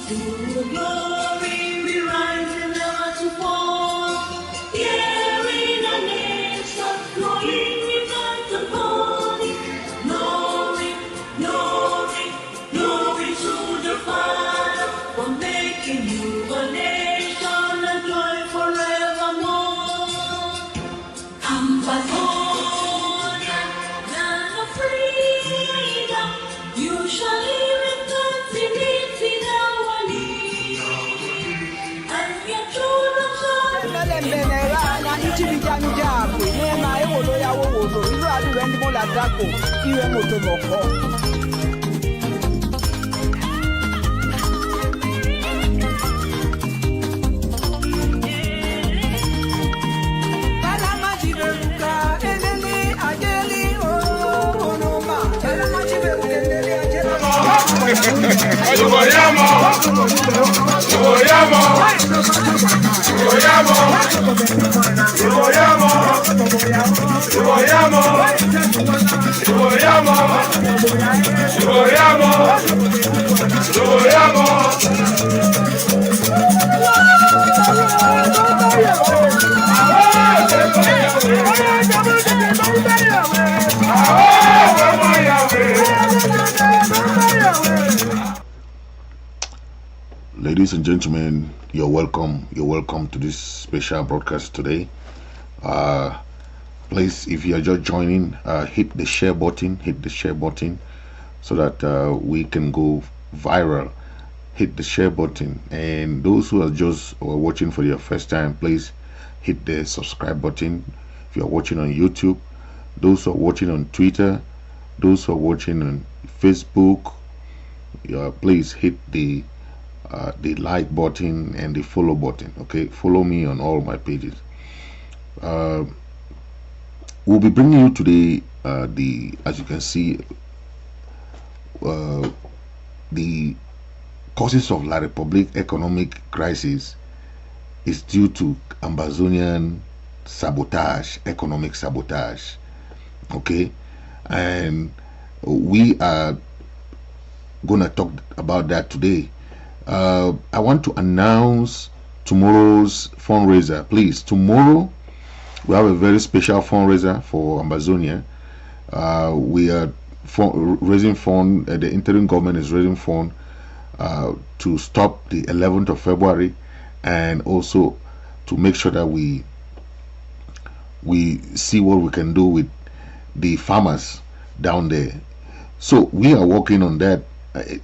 To the glory we rise and never to fall. Here in a nation, flowing rivers of glory. Glory, glory, glory to the Father for making you a nation and joy forevermore. Ambazonian, land of freedom, you shall live in God's image in our need. And your children shall Ladies and gentlemen, you're welcome. You're welcome to this special broadcast today. Please, if you are just joining, hit the share button. Hit the share button so that we can go viral. Hit the share button. And those who are just watching for your first time, please hit the subscribe button. If you are watching on YouTube, those who are watching on Twitter, those who are watching on Facebook, please hit the like button and the follow button. Okay, follow me on all my pages. We'll be bringing you today as you can see, the causes of La Republic economic crisis is due to Ambazonian sabotage, economic sabotage. Okay, and we are gonna talk about that today. I want to announce tomorrow's fundraiser. Please, tomorrow we have a very special fundraiser for Ambazonia. We are raising fund. The interim government is raising fund to stop the 11th of February, and also to make sure that we see what we can do with the farmers down there. So we are working on that.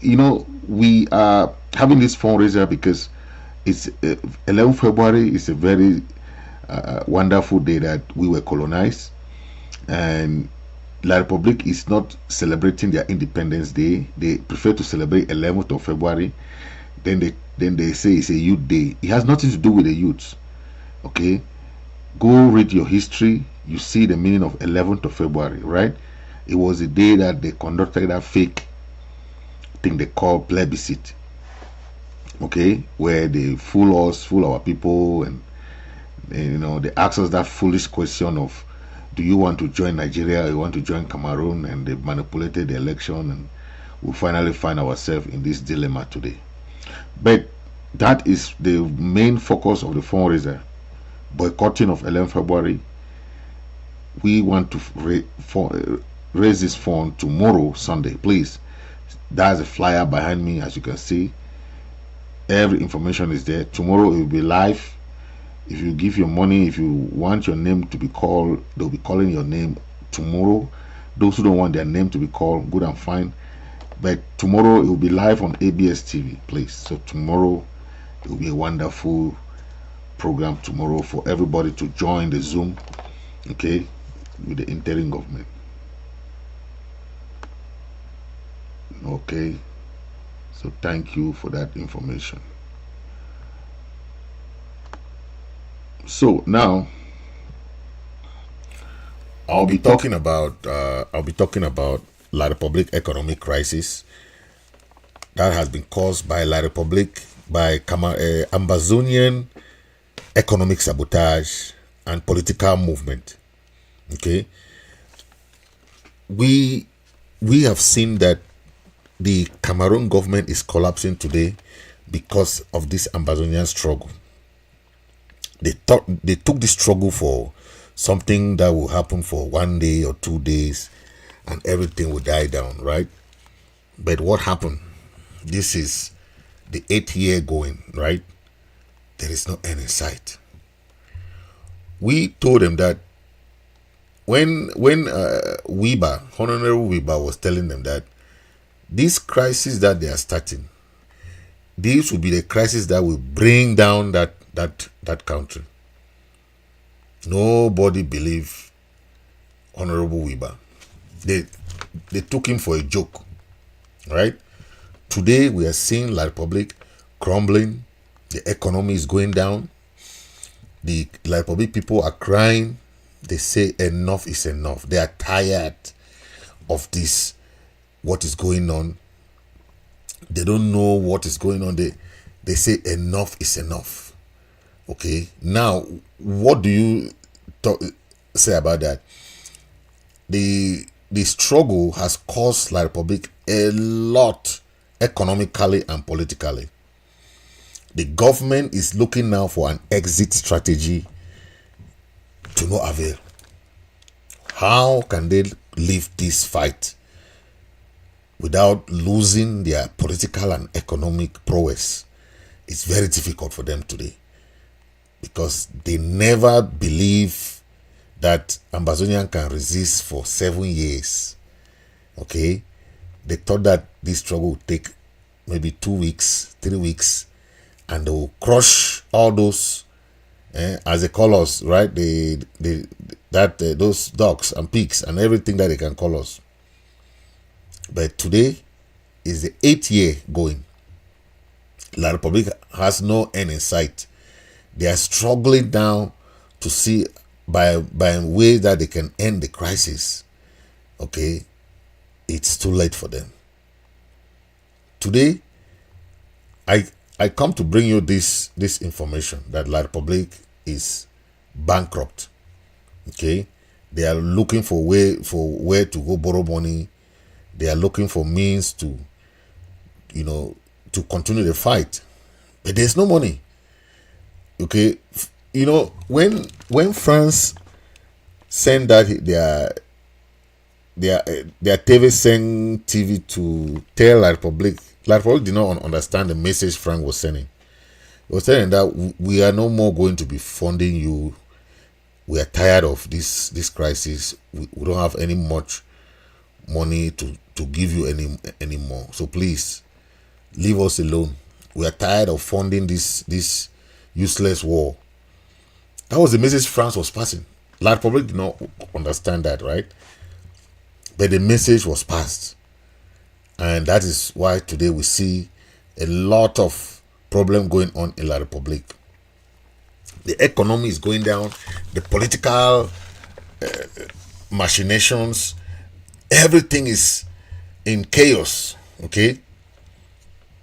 We are having this fundraiser because it's 11 February is a very wonderful day that we were colonized, and La Republic is not celebrating their Independence Day. They prefer to celebrate 11th of February. Then they say it's a youth day. It has nothing to do with the youths. Okay, go read your history. You see the meaning of 11th of February, right? It was the day that they conducted that fake thing they call plebiscite. Okay, where they fool our people, and they ask us that foolish question of, do you want to join Nigeria or you want to join Cameroon? And they manipulated the election, and we finally find ourselves in this dilemma today. But that is the main focus of the fundraiser, boycotting of 11 February. We want to raise this fund tomorrow, Sunday. Please, there's a flyer behind me, as you can see. Every information is there. Tomorrow it will be live. If you give your money, if you want your name to be called, they'll be calling your name tomorrow. Those who don't want their name to be called, good and fine. But tomorrow it will be live on ABS TV, please. So tomorrow it will be a wonderful program tomorrow for everybody to join the Zoom, okay, with the interim government. Okay, so thank you for that information. So now I'll be talking about La Republic economic crisis that has been caused by La Republic, by Ambazonian economic sabotage and political movement. Okay, we have seen that the Cameroon government is collapsing today. because of this Ambazonian struggle. They took this struggle for something that will happen for 1 day or 2 days and everything will die down, right? But what happened? This is the 8th year going, right? There is no end in sight. We told them that when Weber, Honorable Weber, was telling them that this crisis that they are starting, this will be the crisis that will bring down that country. Nobody believed Honorable Weber. They took him for a joke, right? Today we are seeing La Republic crumbling. The economy is going down. The La Republic people are crying. They say enough is enough. They are tired of this, what is going on. They don't know what is going on. They say enough is enough. Okay. Now, what do you say about that? The struggle has cost La Republic a lot economically and politically. The government is looking now for an exit strategy to no avail. How can they leave this fight without losing their political and economic prowess? It's very difficult for them today because they never believe that Ambazonian can resist for 7 years. Okay? They thought that this struggle would take maybe 2 weeks, 3 weeks, and they will crush all those, as they call us, right? Those dogs and pigs and everything that they can call us. But today is the 8th year going. La Republic has no end in sight. They are struggling now to see by ways that they can end the crisis. Okay, it's too late for them. Today, I come to bring you this information that La Republic is bankrupt. Okay, they are looking for where to go borrow money. They are looking for means to, to continue the fight, but there's no money. Okay, when France sent that their TV sent TV to tell La Republic did not understand the message Frank was sending. He was telling that we are no more going to be funding you. We are tired of this crisis. We don't have any much money to give you anymore. So please leave us alone. We are tired of funding this useless war. That was the message France was passing. La Republic did not understand that, right? But the message was passed. And that is why today we see a lot of problem going on in La Republic. The economy is going down. The political machinations, everything is in chaos. Okay?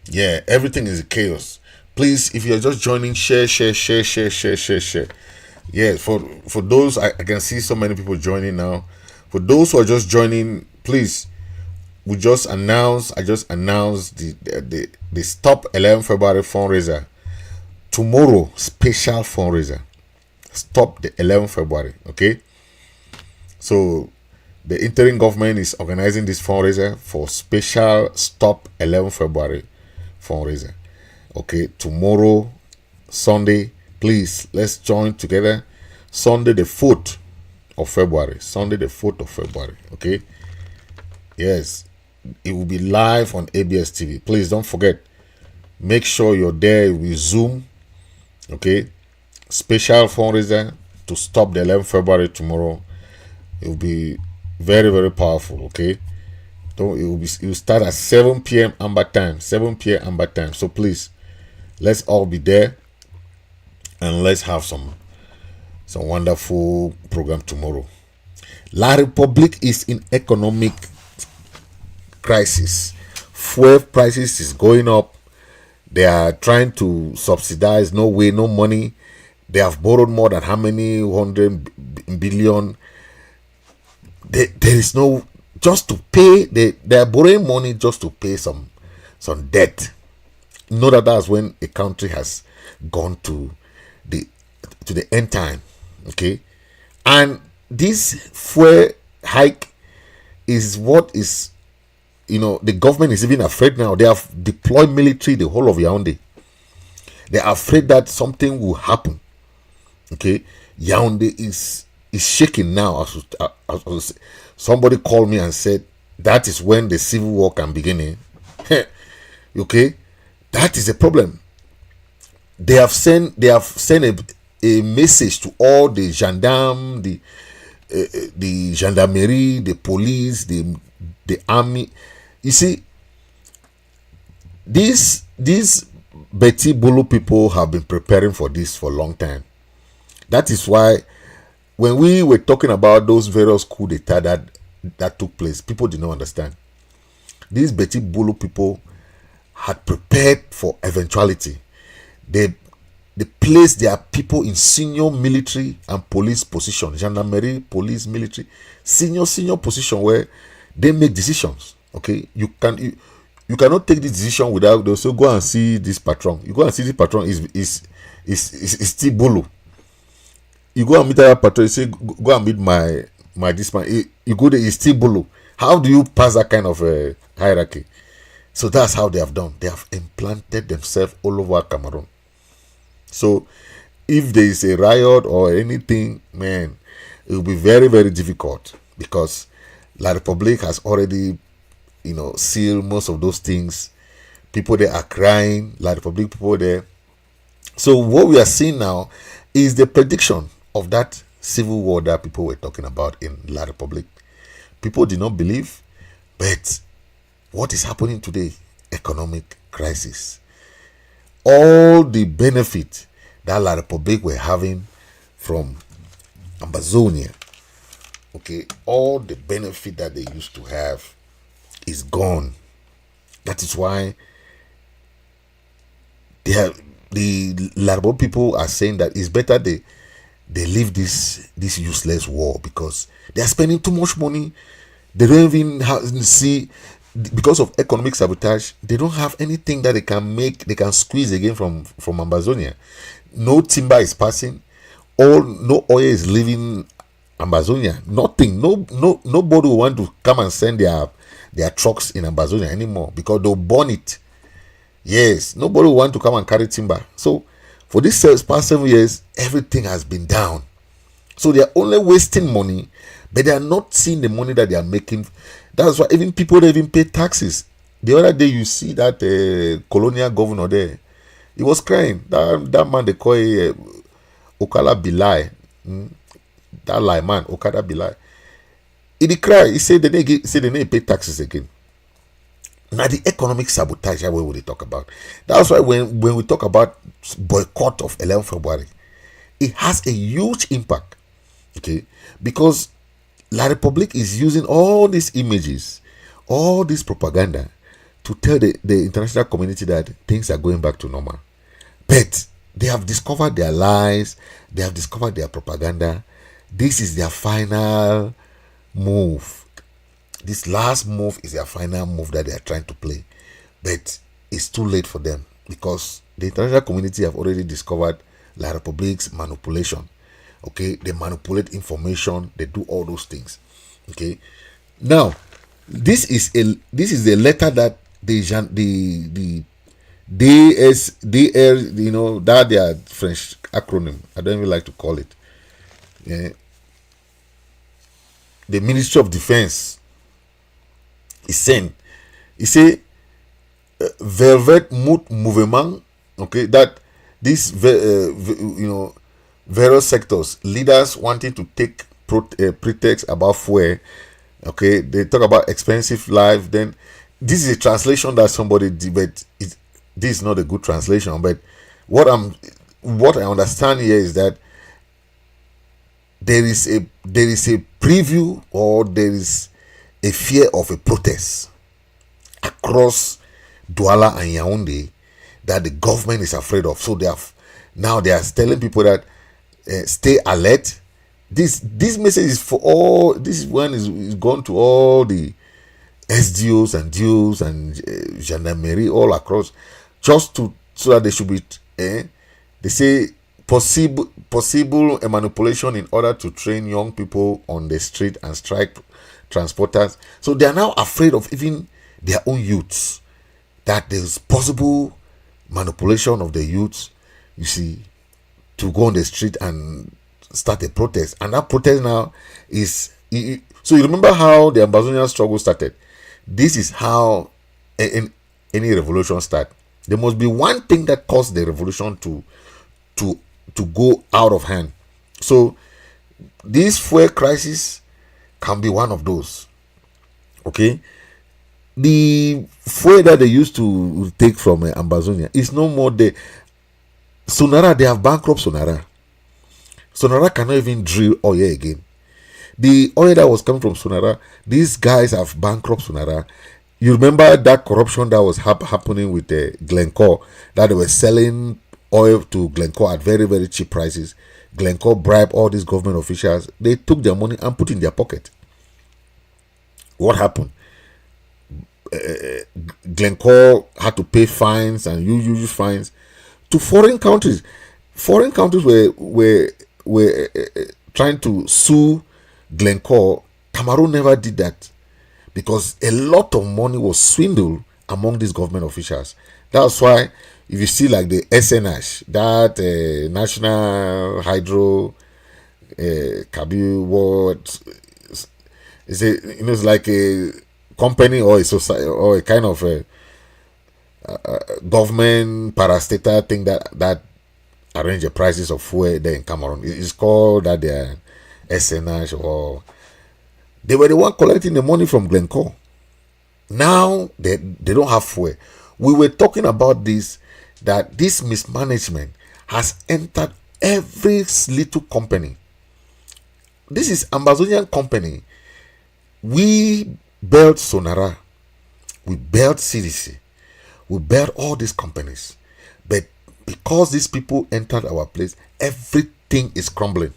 Yeah, everything is in chaos. Please, if you're just joining, share. Yeah, for those, I can see so many people joining now. For those who are just joining, please, I just announced the Stop 11 February fundraiser. Tomorrow, special fundraiser. Stop the 11th February, okay? So, the interim government is organizing this fundraiser for special Stop 11 February fundraiser. Okay, tomorrow, Sunday, please, let's join together. Sunday the 4th of February. Sunday the 4th of February, okay? Yes, it will be live on ABS TV. Please don't forget. Make sure you're there with Zoom, okay? Special fundraiser to stop the 11th February tomorrow. It will be very, very powerful, okay? It will start at 7 p.m. Amber time. 7 p.m. Amber time. So please, let's all be there and let's have some wonderful program tomorrow. La Republic is in economic crisis. Fuel prices is going up. They are trying to subsidize. No way, no money. They have borrowed more than how many 100 billion. There is no, just to pay. They are borrowing money just to pay some debt. know that that's when a country has gone the to the end time. Okay, and this fuel hike is what is, the government is even afraid now. They have deployed military the whole of Yaoundé. They are afraid that something will happen. Okay, Yaoundé is shaking now. Somebody called me and said that is when the civil war can begin. Okay, that is a problem. They have sent a message to all the gendarmes, the gendarmerie, the police, the army. You see, these Betty Bolo people have been preparing for this for a long time. That is why when we were talking about those various coups d'etat that took place, people did not understand. These Betty Bolo people had prepared for eventuality. They placed their people in senior military and police position, gendarmerie, police, military, senior position where they make decisions. Okay, you cannot take this decision without they also go and see this patron. You go and see this patron is still Bolo. You go and meet that patron. You say go and meet my this man. You go there, he's still Bolo. How do you pass that kind of hierarchy? So that's how they have done. They have implanted themselves all over Cameroon. So if there is a riot or anything, man, it will be very, very difficult because La Republique has already, sealed most of those things. People there are crying, La Republique people there. So what we are seeing now is the prediction of that civil war that people were talking about in La Republique. People did not believe, but what is happening today? Economic crisis. All the benefit that La Republique were having from Ambazonia, okay, all the benefit that they used to have is gone. That is why the La Republique people are saying that it's better they leave this useless war because they are spending too much money. They don't even see, because of economic sabotage, they don't have anything that they can squeeze again from Ambazonia. No timber is passing, no oil is leaving Ambazonia. Nothing. Nobody will want to come and send their trucks in Ambazonia anymore because they'll burn it. Yes, nobody will want to come and carry timber. So for this past 7 years, everything has been down. So they are only wasting money, but they are not seeing the money that they are making. That's why even people don't even pay taxes. The other day, you see that colonial governor there, he was crying. That man they call Okala Bilai, that lie man Okada Bilai. He cried. He said they need to pay taxes again. Now the economic sabotage, what would they talk about? That's why when we talk about boycott of 11 February, it has a huge impact. Okay, because La Republique is using all these images, all this propaganda to tell the international community that things are going back to normal. But they have discovered their lies, they have discovered their propaganda. This is their final move. This last move is their final move that they are trying to play. But it's too late for them because the international community have already discovered La Republique's manipulation. Okay, they manipulate information, they do all those things. Okay, now this is the letter that the DSDR, that their French acronym. I don't even like to call it. Yeah. The Ministry of Defense is saying, he say, Velvet Mouvement. Okay, that this various sectors, leaders wanting to take pretext about fuel. Okay, they talk about expensive life. Then this is a translation that somebody did, but this is not a good translation. But what I understand here is that there is a preview, or there is a fear of a protest across Douala and Yaoundé that the government is afraid of. So they are telling people that stay alert. This message is for all. This one is gone to all the SDOs and DOs and gendarmerie all across. just to so that they should be they say possible manipulation in order to train young people on the street and strike transporters. So they are now afraid of even their own youths, that there's possible manipulation of the youths, you see, to go on the street and start a protest. And that protest now is, so you remember how the Ambazonian struggle started. This is how any revolution starts. There must be one thing that caused the revolution to go out of hand. So this fuel crisis can be one of those. Okay, the fuel that they used to take from Ambazonia is no more there. Sonara, they have bankrupt Sonara. Sonara cannot even drill oil again. The oil that was coming from Sonara, these guys have bankrupt Sonara. You remember that corruption that was happening with Glencore, that they were selling oil to Glencore at very, very cheap prices. Glencore bribed all these government officials. They took their money and put it in their pocket. What happened? Glencore had to pay fines and huge fines to foreign countries. Foreign countries were trying to sue Glencore. Cameroon never did that, because a lot of money was swindled among these government officials. That's why if you see like the SNH, that National Hydro Kabi, what is it? It's like a company or a society or a kind of a government parastatal thing that arrange the prices of fuel there in Cameroon. It's called that they are SNH, or they were the one collecting the money from Glencore. Now they don't have fuel. We were talking about this, that this mismanagement has entered every little company. This is Ambazonian company. We built Sonara, we built CDC, we built all these companies, but because these people entered our place, everything is crumbling.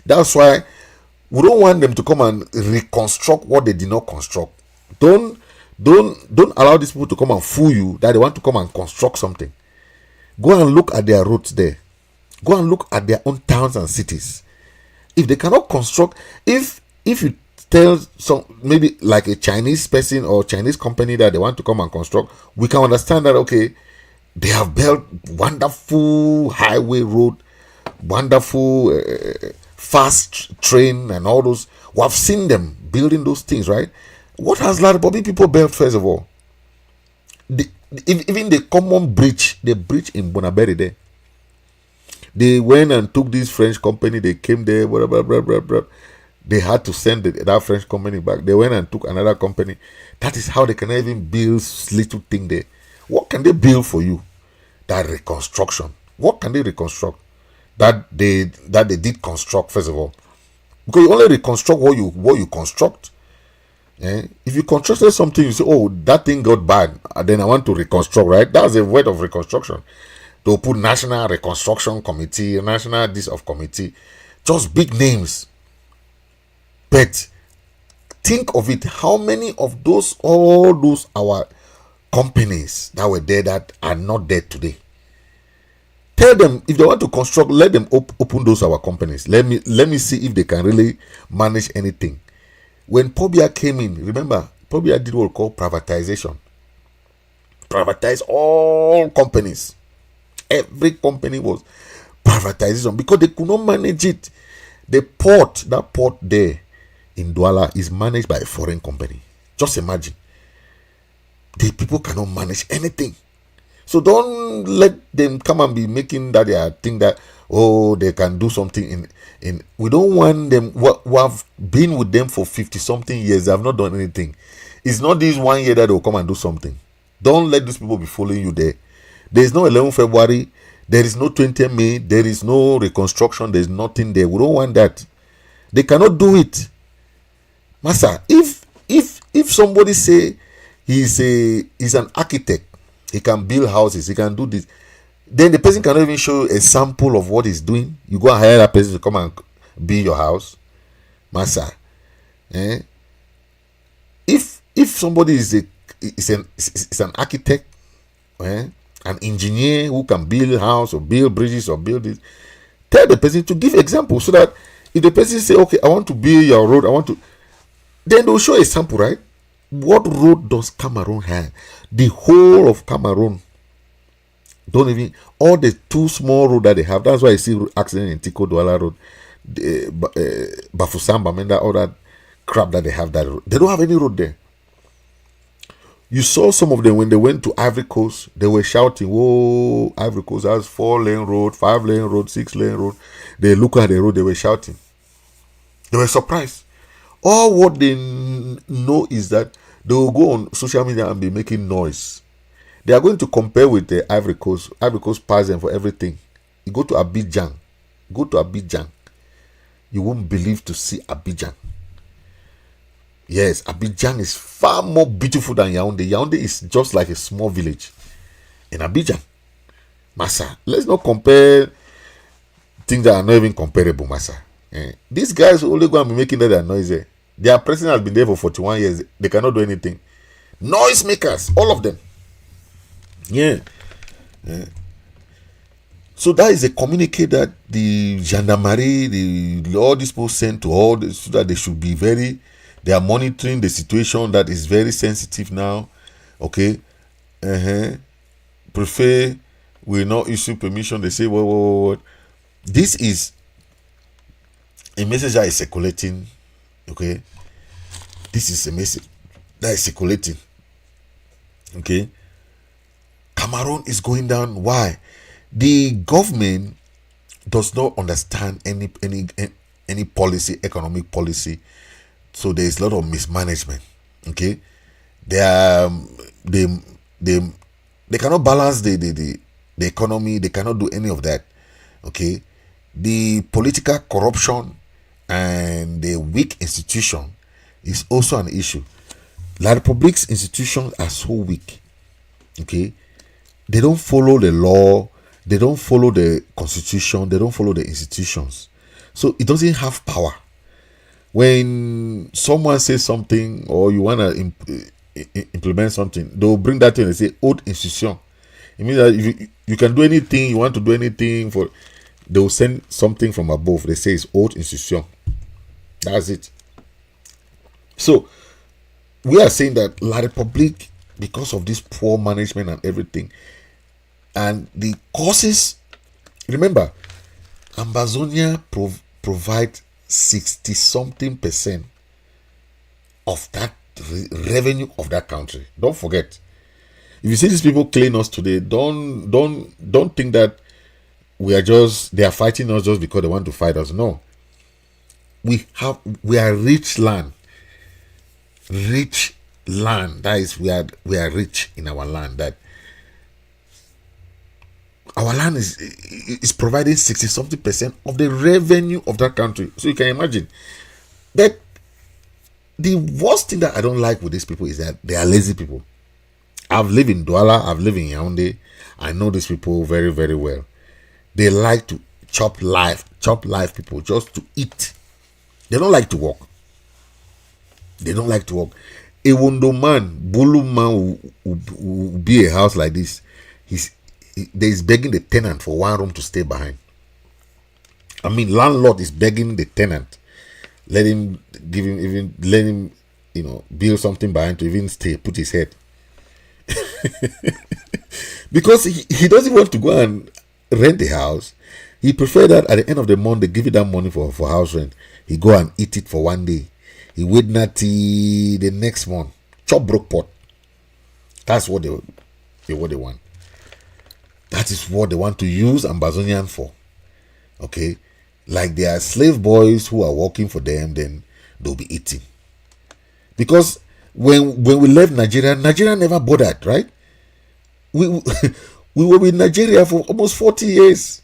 That's why we don't want them to come and reconstruct what they did not construct. Don't allow these people to come and fool you that they want to come and construct something. Go and look at their roads there. Go and look at their own towns and cities. If they cannot construct, if you tell some, maybe like a Chinese person or Chinese company that they want to come and construct, we can understand that, okay, they have built wonderful highway road, wonderful fast train and all those. We have seen them building those things, right? What has Larabobby people built first of all? Even the common bridge, the bridge in Bonaberi there. They went and took this French company, they came there, blah, blah, blah, blah, blah. They had to send that French company back. They went and took another company. That is how they can even build little thing there. What can they build for you? That reconstruction. What can they reconstruct? That they did construct first of all. Because you only reconstruct what you construct. If you constructed something, you say, oh, that thing got bad, then I want to reconstruct, right? That's a word of reconstruction. They'll put National Reconstruction Committee, National this of Committee, just big names. But think of it, how many of all those our companies that were there that are not there today? Tell them, if they want to construct, let them open those our companies. Let me see if they can really manage anything. When Pobia came in, remember, Pobia did what we call privatization. Privatize all companies. Every company was privatization because they could not manage it. That port there in Douala is managed by a foreign company. Just imagine. The people cannot manage anything. So don't let them come and be making that they think that, oh, they can do something in we don't want them. We have been with them for 50-something years. They have not done anything. It's not this 1 year that they will come and do something. Don't let these people be following you there. There is no 11 February. There is no 20 May. There is no reconstruction. There is nothing there. We don't want that. They cannot do it. Master, if somebody say he's an architect, he can build houses, he can do this, then the person cannot even show a sample of what he's doing. You go and hire that person to come and build your house. Master, if somebody is an architect, an engineer who can build house or build bridges or build this, tell the person to give example, so that if the person say, okay, I want to build your road, I want to, then they'll show a sample, right? What road does Cameroon have? The whole of Cameroon don't even, all the two small road that they have. That's why you see accident in Tiko Douala Road, Bafusamba, Menda, all that crap that they have that road. They don't have any road there. You saw some of them when they went to Ivory Coast, they were shouting, whoa, Ivory Coast has 4-lane road, 5-lane road, 6-lane road. They look at the road, they were shouting. They were surprised. All what they know is that they will go on social media and be making noise. They are going to compare with the Ivory Coast. Ivory Coast pays them for everything. You go to Abidjan. You won't believe to see Abidjan. Yes, Abidjan is far more beautiful than Yaoundé. Yaoundé is just like a small village in Abidjan. Massa, let's not compare things that are not even comparable, Massa. These guys only go and be making that noise. Their president has been there for 41 years. They cannot do anything. Noise makers, all of them. Yeah. So that is a communique that the gendarmerie, all these people sent to all this, so that they should be very, they are monitoring the situation that is very sensitive now. Okay. Prefer will not issue permission. They say, what? This is a message that is circulating. Okay. This is a message that is circulating. Okay. Cameroon is going down. Why? The government does not understand any policy, economic policy. So there is a lot of mismanagement. Okay, they cannot balance the economy. They cannot do any of that. Okay, the political corruption and the weak institution is also an issue. La Republic's institutions are so weak. Okay, they don't follow the law. They don't follow the constitution. They don't follow the institutions. So it doesn't have power. When someone says something or you want to implement something, they'll bring that in and say, haute institution. It means that if you can do anything, you want to do anything, they'll send something from above. They say it's haute institution. That's it. So we are saying that La République, because of this poor management and everything, and the causes, remember, Ambazonia provide 60-something% of that revenue of that country. Don't forget. If you see these people killing us today, don't think that they are fighting us just because they want to fight us. No. We are rich land. Rich land. That is, we are rich in our land. That our land is providing 60-something% of the revenue of that country. So you can imagine that. The worst thing that I don't like with these people is that they are lazy people. I've lived in Douala, I've lived in Yaoundé. I know these people very, very well. They like to chop life people just to eat. They don't like to work. A Wondo man, Bulu man will be a house like this. He's begging the tenant for one room to stay behind. I mean, landlord is begging the tenant, let him build something behind to even stay, put his head. Because he doesn't want to go and rent the house. He prefer that at the end of the month they give you that money for house rent. He go and eat it for one day. He wait natty the next month. Chop broke pot. That's what they want. That is what they want to use Ambazonian for. Okay? Like they are slave boys who are working for them, then they'll be eating. Because when we left Nigeria never bothered, right? We were with Nigeria for almost 40 years.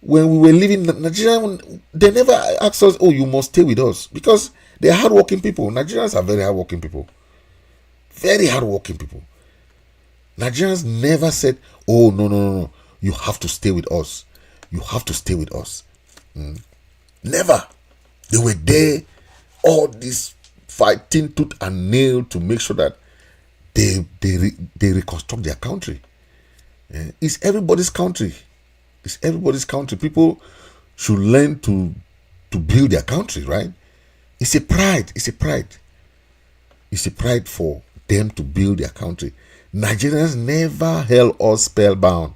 When we were living in Nigeria, they never asked us, oh, you must stay with us. Because they are hardworking people. Nigerians are very hardworking people. Very hardworking people. Nigerians never said, oh, no. You have to stay with us. You have to stay with us. Never. They were there, all this fighting tooth and nail to make sure that they reconstruct their country. It's everybody's country. It's everybody's country. People should learn to build their country, right? It's a pride. It's a pride. It's a pride for them to build their country. Nigerians never held us spellbound.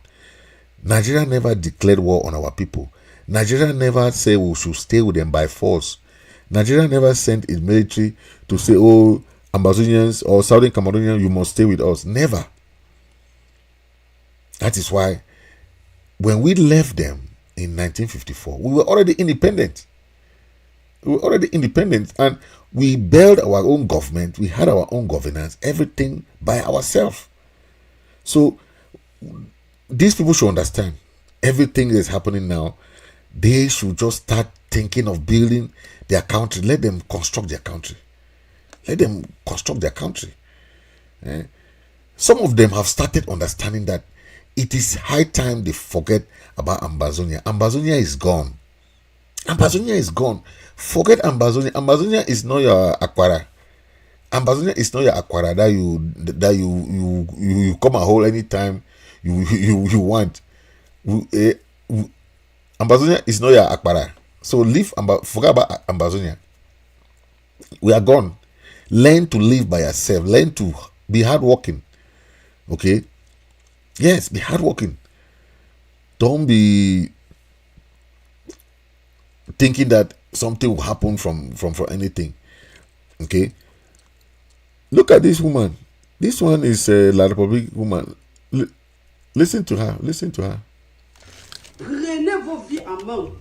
Nigeria never declared war on our people. Nigeria never said we should stay with them by force. Nigeria never sent its military to say, oh, Ambazonians or Southern Cameroonians, you must stay with us. Never. That is why when we left them in 1954, we were already independent. We were already independent, and we built our own government. We had our own governance, everything by ourselves. So these people should understand everything that is happening now. They should just start thinking of building their country. Let them construct their country. Let them construct their country. Some of them have started understanding that it is high time they forget about Ambazonia. Ambazonia is gone. Ambazonia is gone. Forget Ambazonia. Ambazonia is not your Aquara. Ambazonia is not your Aquara that you come and hold anytime you want. Ambazonia is not your Aquara. So forget about Ambazonia. We are gone. Learn to live by yourself. Learn to be hardworking. Okay? Yes, be hardworking. Don't be thinking that something will happen from anything. Okay? Look at this woman. This one is a La République woman. Listen to her. Listen to her. Prenez vos vies en main.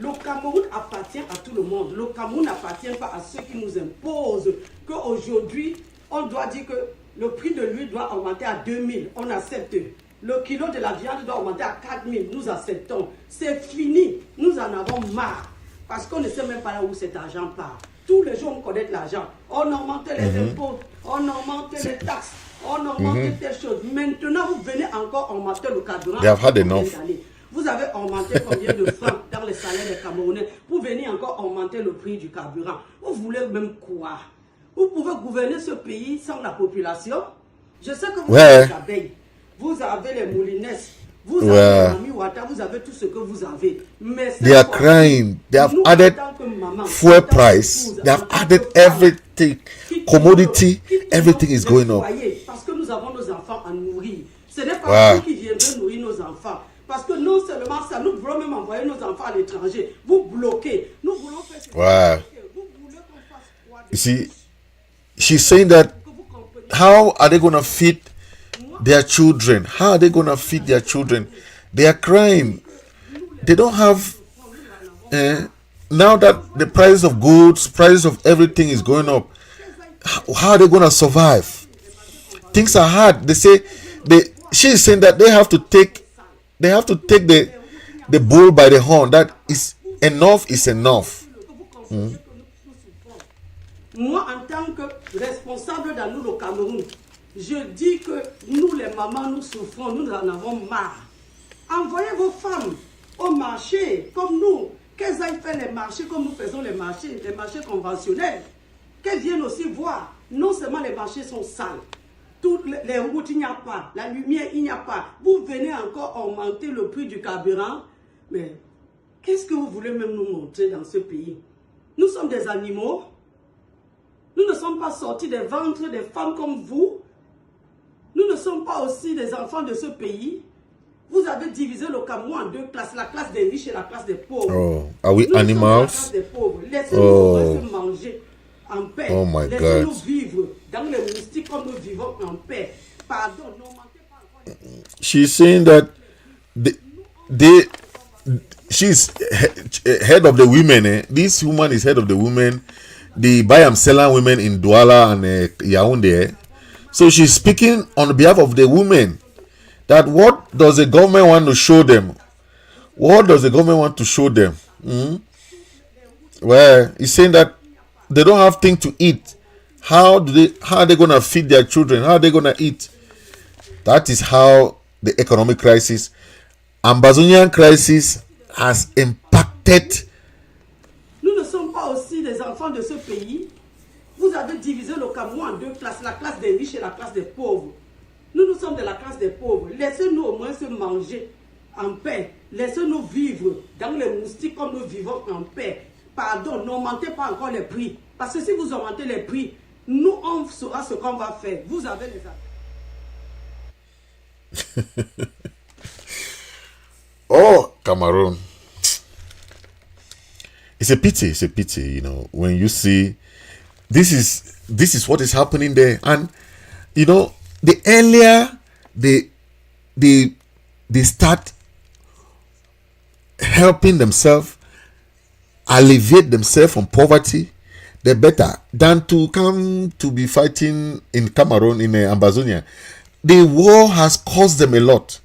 Le Cameroun appartient à tout le monde. Le Cameroun n'appartient pas à ceux qui nous imposent qu'aujourd'hui, on doit dire que le prix de l'huile doit augmenter à 2000. On accepte. Le kilo de la viande doit augmenter à 4000. Nous acceptons. C'est fini. Nous en avons marre. Parce qu'on ne sait même pas là où cet argent part. Tous les jours, on connaît de l'argent. On augmente les impôts. On augmente les taxes. On augmente telle chose. Maintenant, vous venez encore augmenter le carburant. They have had enough. Vous avez augmenté combien de francs dans les salaires des Camerounais pour venir encore augmenter le prix du carburant? Vous voulez même quoi? Vous pouvez gouverner ce pays sans la population? Je sais que vous avez les abeilles, vous avez les moulinesses, vous avez les Wata, vous avez tout ce que vous avez. Mais they are crying. They have added fuel price. They have added everything. Commodity, everything is going up. Parce que nous avons nos enfants à nourrir. Ce n'est pas vous qui viendrez nourrir nos enfants. Parce que non seulement ça, nous voulons même envoyer nos enfants à l'étranger. Vous bloquez. Nous voulons faire ce vous voulez qu'on fasse quoi? You see, she's saying that how are they going to feed their children? How are they going to feed their children? They are crying. They don't have... now that the price of goods, price of everything is going up, how are they going to survive? Things are hard. They say... She is saying that they have to take the bull by the horn. That is enough is enough. Moi, en tant que responsable dans nous, le Cameroun, je dis que nous, les mamans, nous souffrons, nous en avons marre. Envoyez vos femmes au marché, comme nous, qu'elles aillent faire les marchés, comme nous faisons les marchés conventionnels. Qu'elles viennent aussi voir. Non seulement les marchés sont sales, toutes les routes, il n'y a pas. La lumière, il n'y a pas. Vous venez encore augmenter le prix du carburant. Mais qu'est-ce que vous voulez même nous montrer dans ce pays? Nous sommes des animaux. Nous ne sommes pas sortis des ventres des femmes comme vous. Nous ne sommes pas aussi des enfants de ce pays. Vous avez divisé le Cameroun en deux classes. La classe des riches et la classe des pauvres. Oh, are we animals? La classe des pauvres. Laissez-nous manger en paix. Oh my God. Laissez-nous vivre dans les mystiques comme nous vivons en paix. Pardon, non, mentez pas encore. She's saying that she's head of the women. This woman is head of the women, the buy and seller women in Douala and Yaoundé. So she's speaking on behalf of the women. That what does the government want to show them? What does the government want to show them? Well, he's saying that they don't have things to eat. How are they going to feed their children? How are they going to eat? That is how the economic crisis, Ambazonian crisis, has impacted. Nous ne sommes pas aussi des enfants de ce pays. Vous avez divisé le Cameroun en deux classes, la classe des riches et la classe des pauvres. Nous sommes de la classe des pauvres. Laissez-nous au moins se manger en paix. Laissez-nous vivre dans les moustiques comme nous vivons en paix. Pardon, n'augmentez pas encore les prix. Parce que si vous augmentez les prix, nous, on saura ce qu'on va faire. Vous avez les affaires. Oh, Cameroon. It's a pity, you know, when you see this is what is happening there. And you know, the earlier they start helping themselves, alleviate themselves from poverty, the better, than to come to be fighting in Cameroon, in Ambazonia. The war has cost them a lot.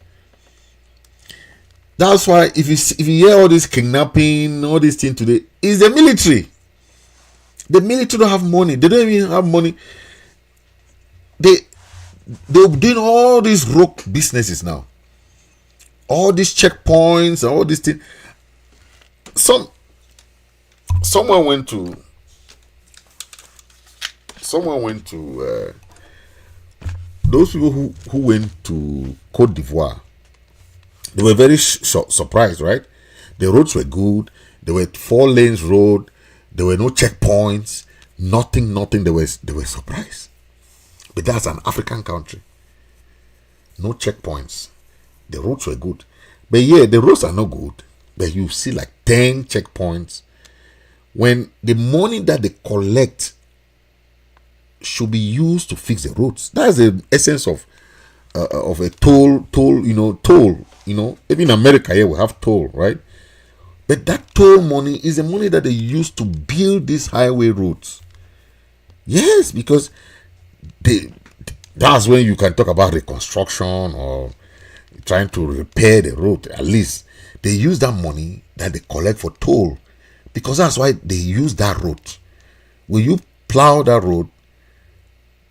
That's why if you hear all this kidnapping, all these things today, it's the military. The military don't have money. They don't even have money. They're doing all these rogue businesses now. All these checkpoints, all these things. Someone went to those people who went to Cote d'Ivoire. They were very surprised, right? The roads were good. There were 4 lanes road. There were no checkpoints. Nothing. They were surprised. But that's an African country. No checkpoints. The roads were good. But yeah, the roads are not good. But you see like 10 checkpoints. When the money that they collect should be used to fix the roads. That's the essence of a toll. You know, even in America here we have toll, right? But that toll money is the money that they use to build these highway roads. Yes, because that's when you can talk about reconstruction or trying to repair the road. At least they use that money that they collect for toll, because that's why they use that road. When you plow that road,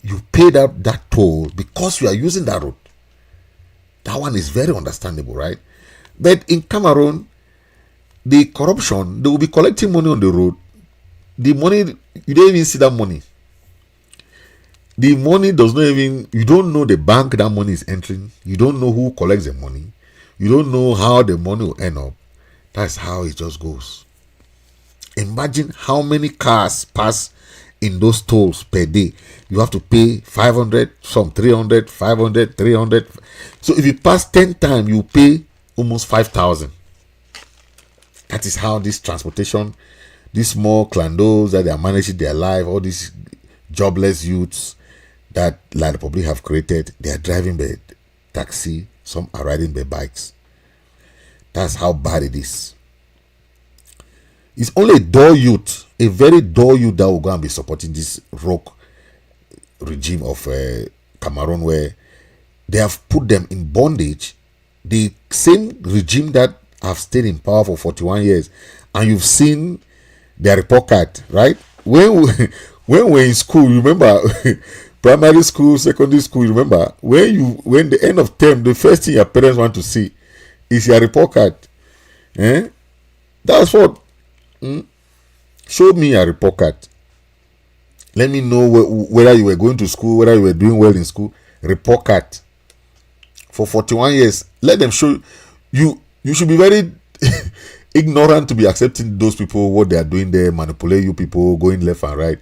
you pay that toll because you are using that road. That one is very understandable, right? But in Cameroon, the corruption, they will be collecting money on the road. The money, you don't even see that money. The money does not even, you don't know the bank that money is entering. You don't know who collects the money. You don't know how the money will end up. That's how it just goes. Imagine how many cars pass in those tolls per day. You have to pay 500, some 300, 500, 300. So if you pass 10 times, you pay almost 5,000. That is how this transportation, these small clandos that they are managing their life, all these jobless youths that La Republic have created, they are driving by taxi, some are riding by bikes. That's how bad it is. It's only a dull youth, a very dull youth, that will go and be supporting this rogue regime of Cameroon, where they have put them in bondage. The same regime that have stayed in power for 41 years, and you've seen their report card, right? When we're in school, remember, primary school, secondary school, remember, when the end of term, the first thing your parents want to see is your report card. That's what. Show me a report card. Let me know whether you were going to school, whether you were doing well in school. Report card. For 41 years, let them show you. You should be very ignorant to be accepting those people, what they are doing there, manipulate you people, going left and right.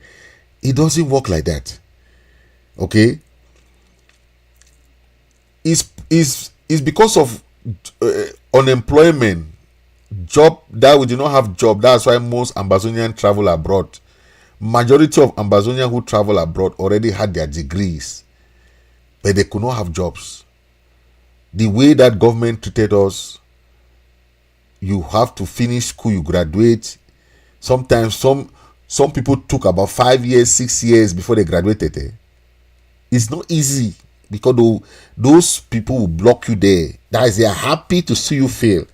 It doesn't work like that. Okay? It's because of unemployment. Job that we do not have job. That's why most Ambazonian travel abroad. Majority of Ambazonian who travel abroad already had their degrees, but they could not have jobs. The way that government treated us, you have to finish school, you graduate. Sometimes some people took about 5 years, 6 years before they graduated. It's not easy because those people will block you there. That is, they are happy to see you fail.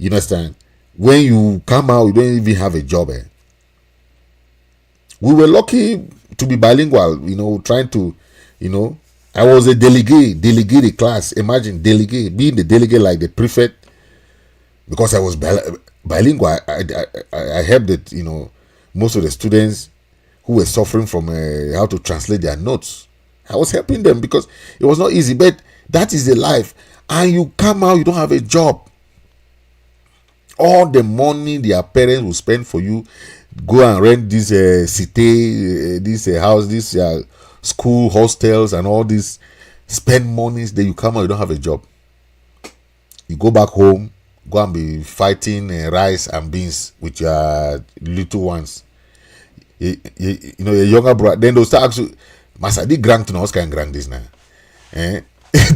You understand? When you come out, you don't even have a job. We were lucky to be bilingual, trying to, I was a delegate the class. Imagine being the delegate like the prefect, because I was bilingual. I helped it, most of the students who were suffering from how to translate their notes. I was helping them because it was not easy, but that is the life. And you come out, you don't have a job. All the money their parents will spend for you, go and rent this city, this house, this school hostels, and all these spend monies. Then you come out, you don't have a job. You go back home, go and be fighting rice and beans with your little ones. You know, your younger brother. Then they'll start asking, "Master, did grant to know what's kind of grant this now?" They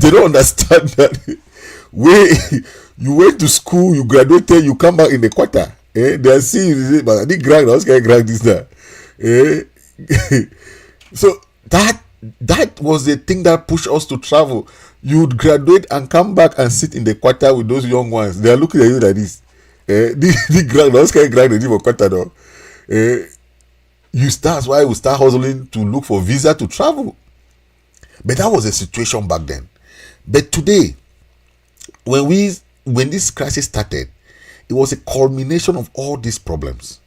don't understand that. You went to school, you graduated, you come back in the quarter. They see you, but I did grant, I was going to grant this now. So that was the thing that pushed us to travel. You'd graduate and come back and sit in the quarter with those young ones. They are looking at you like this. The grant, I was going to grant the quarter now. That's why we start hustling to look for visa to travel. But that was the situation back then. But today, when this crisis started, it was a culmination of all these problems.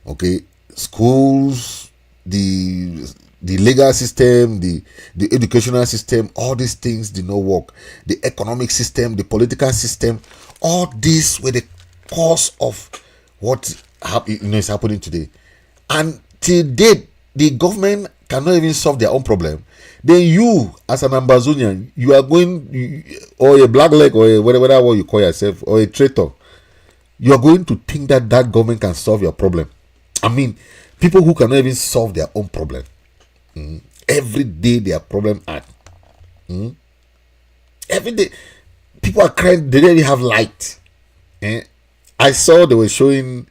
Okay, schools, the legal system, the educational system, all these things did not work. The economic system, the political system, all these were the cause of what is happening today. And till date, the government cannot even solve their own problem. Then you, as an Ambazonian, you are going, or a black leg, or whatever you call yourself, or a traitor, you are going to think that government can solve your problem. I mean, people who cannot even solve their own problem. Every day their problem at. Every day, people are crying, they don't even have light. I saw they were showing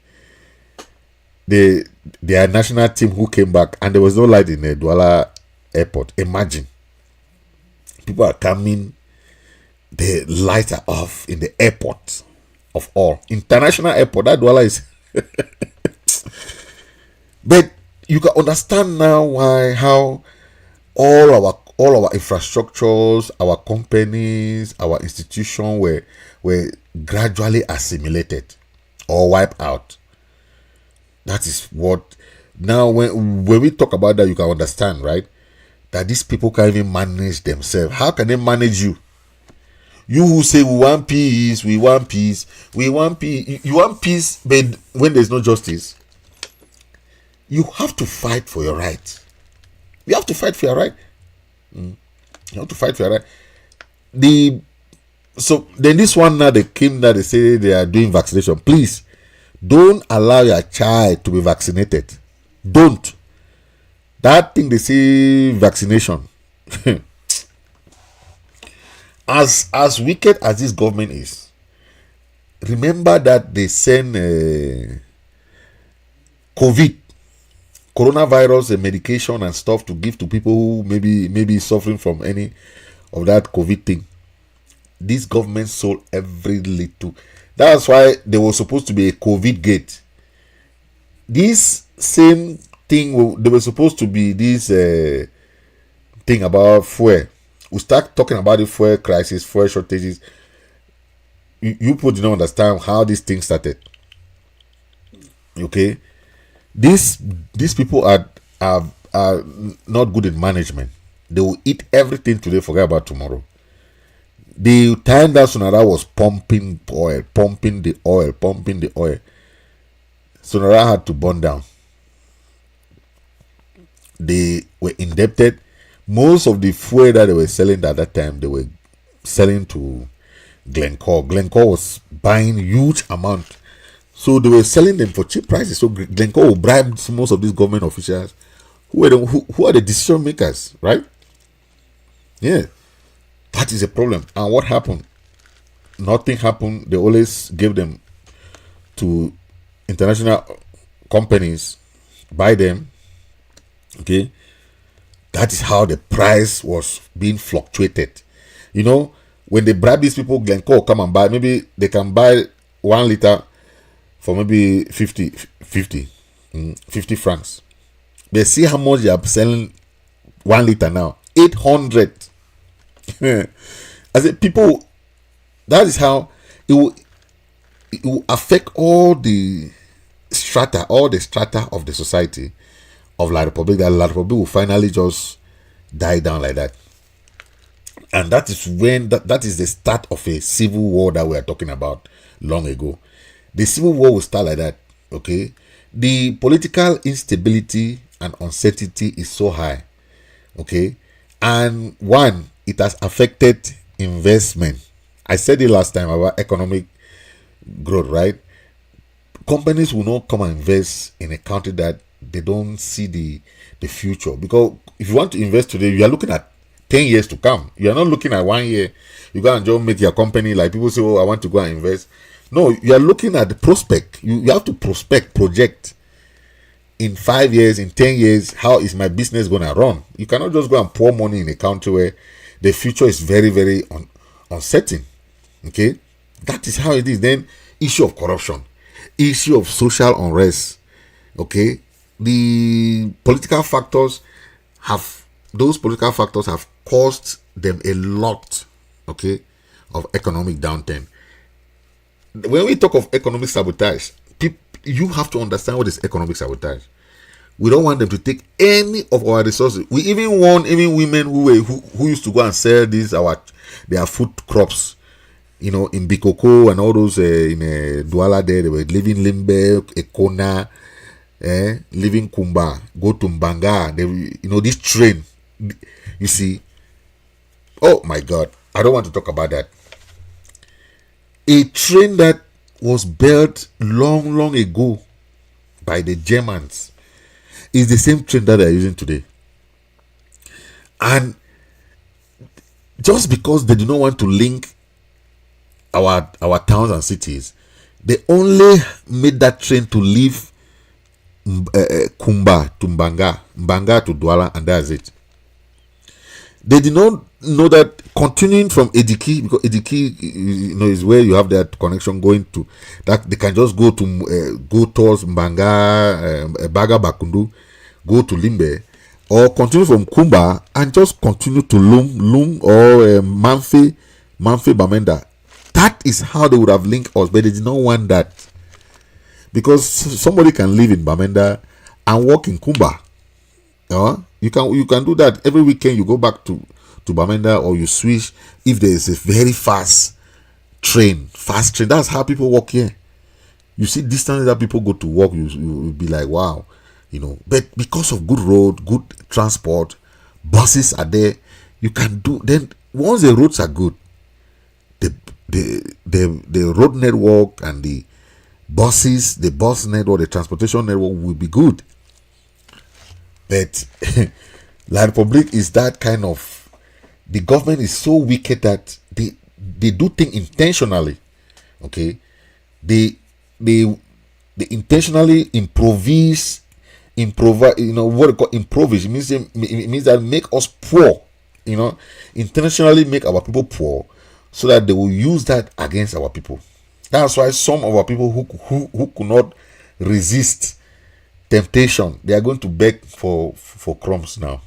their national team who came back, and there was no light in the Douala airport. Imagine, people are coming, the lights are off in the airport of all international airport. That Douala is. But you can understand now how all our infrastructures, our companies, our institutions were gradually assimilated or wiped out. That is what now when we talk about that, you can understand, right? That these people can't even manage themselves. How can they manage you? You who say we want peace, we want peace, we want peace. You want peace, but when there's no justice, you have to fight for your right. You have to fight for your right. You have to fight for your right. So then this one now, they came that they say they are doing vaccination. Please don't allow your child to be vaccinated. Don't. That thing they say vaccination. As wicked as this government is, remember that they send coronavirus medication and stuff to give to people who maybe suffering from any of that COVID thing. This government sold every little. That's why there was supposed to be a COVID gate. This same thing, there was supposed to be this thing about fuel. We start talking about the fuel crisis, fuel shortages. You people don't understand how this thing started. Okay, these people are not good in management. They will eat everything today, forget about tomorrow. The time that Sonara was pumping the oil. Sonara had to burn down. They were indebted. Most of the fuel that they were selling at that time, they were selling to Glencore. Glencore was buying huge amount. So they were selling them for cheap prices. So Glencore will bribe most of these government officials who are the decision makers, right? Yeah. That is a problem. And what happened? Nothing happened. They always gave them to international companies, buy them. Okay. That is how the price was being fluctuated. You know, when they bribe these people, Glencore come and buy. Maybe they can buy 1 liter for maybe 50 francs. They see how much they are selling 1 liter now. 800. I said, people, that is how it will affect all the strata of the society of La Republic. That La Republic will finally just die down like that. And that is when that is the start of a civil war that we are talking about long ago. The civil war will start like that. Okay, the political instability and uncertainty is so high. Okay, and one, it has affected investment. I said it last time about economic growth, right? Companies will not come and invest in a country that they don't see the future. Because if you want to invest today, you are looking at 10 years to come. You are not looking at 1 year. You go and just make your company, like people say, oh, I want to go and invest. No, you are looking at the prospect. You have to project in 5 years, in 10 years, how is my business going to run? You cannot just go and pour money in a country where the future is very, very uncertain. Okay, that is how it is. Then issue of corruption, issue of social unrest. Okay, the political factors have caused them a lot, okay, of economic downturn. When we talk of economic sabotage, you have to understand what is economic sabotage. We don't want them to take any of our resources. We even want women who used to go and sell their food crops, in Bikoko and all those in Douala there. They were living Limbe, Ekona, living Kumba, go to Mbanga. This train. You see, oh my God, I don't want to talk about that. A train that was built long ago by the Germans is the same train that they are using today. And just because they do not want to link our towns and cities, they only made that train to leave Kumba to Mbanga to Douala, and that's it. They did not know that continuing from Ediki, because Ediki, is where you have that connection going to, that they can just go towards Mbanga, Baga Bakundu, go to Limbe, or continue from Kumba and just continue to Lum or Manfe Bamenda. That is how they would have linked us, but they did not want that, because somebody can live in Bamenda and work in Kumba. You can do that every weekend. You go back to Bamenda, or you switch if there is a very fast train. That's how people work here. You see distances that people go to work, you will be like, wow, But because of good road, good transport, buses are there. You can do. Then once the roads are good, the road network and the buses, the bus network, the transportation network will be good. But La Republic is that kind of, the government is so wicked that they do things intentionally. Okay, they intentionally improvise. What they call improvise. It means that make us poor. Intentionally make our people poor, so that they will use that against our people. That's why some of our people who could not resist temptation, they are going to beg for crumbs now.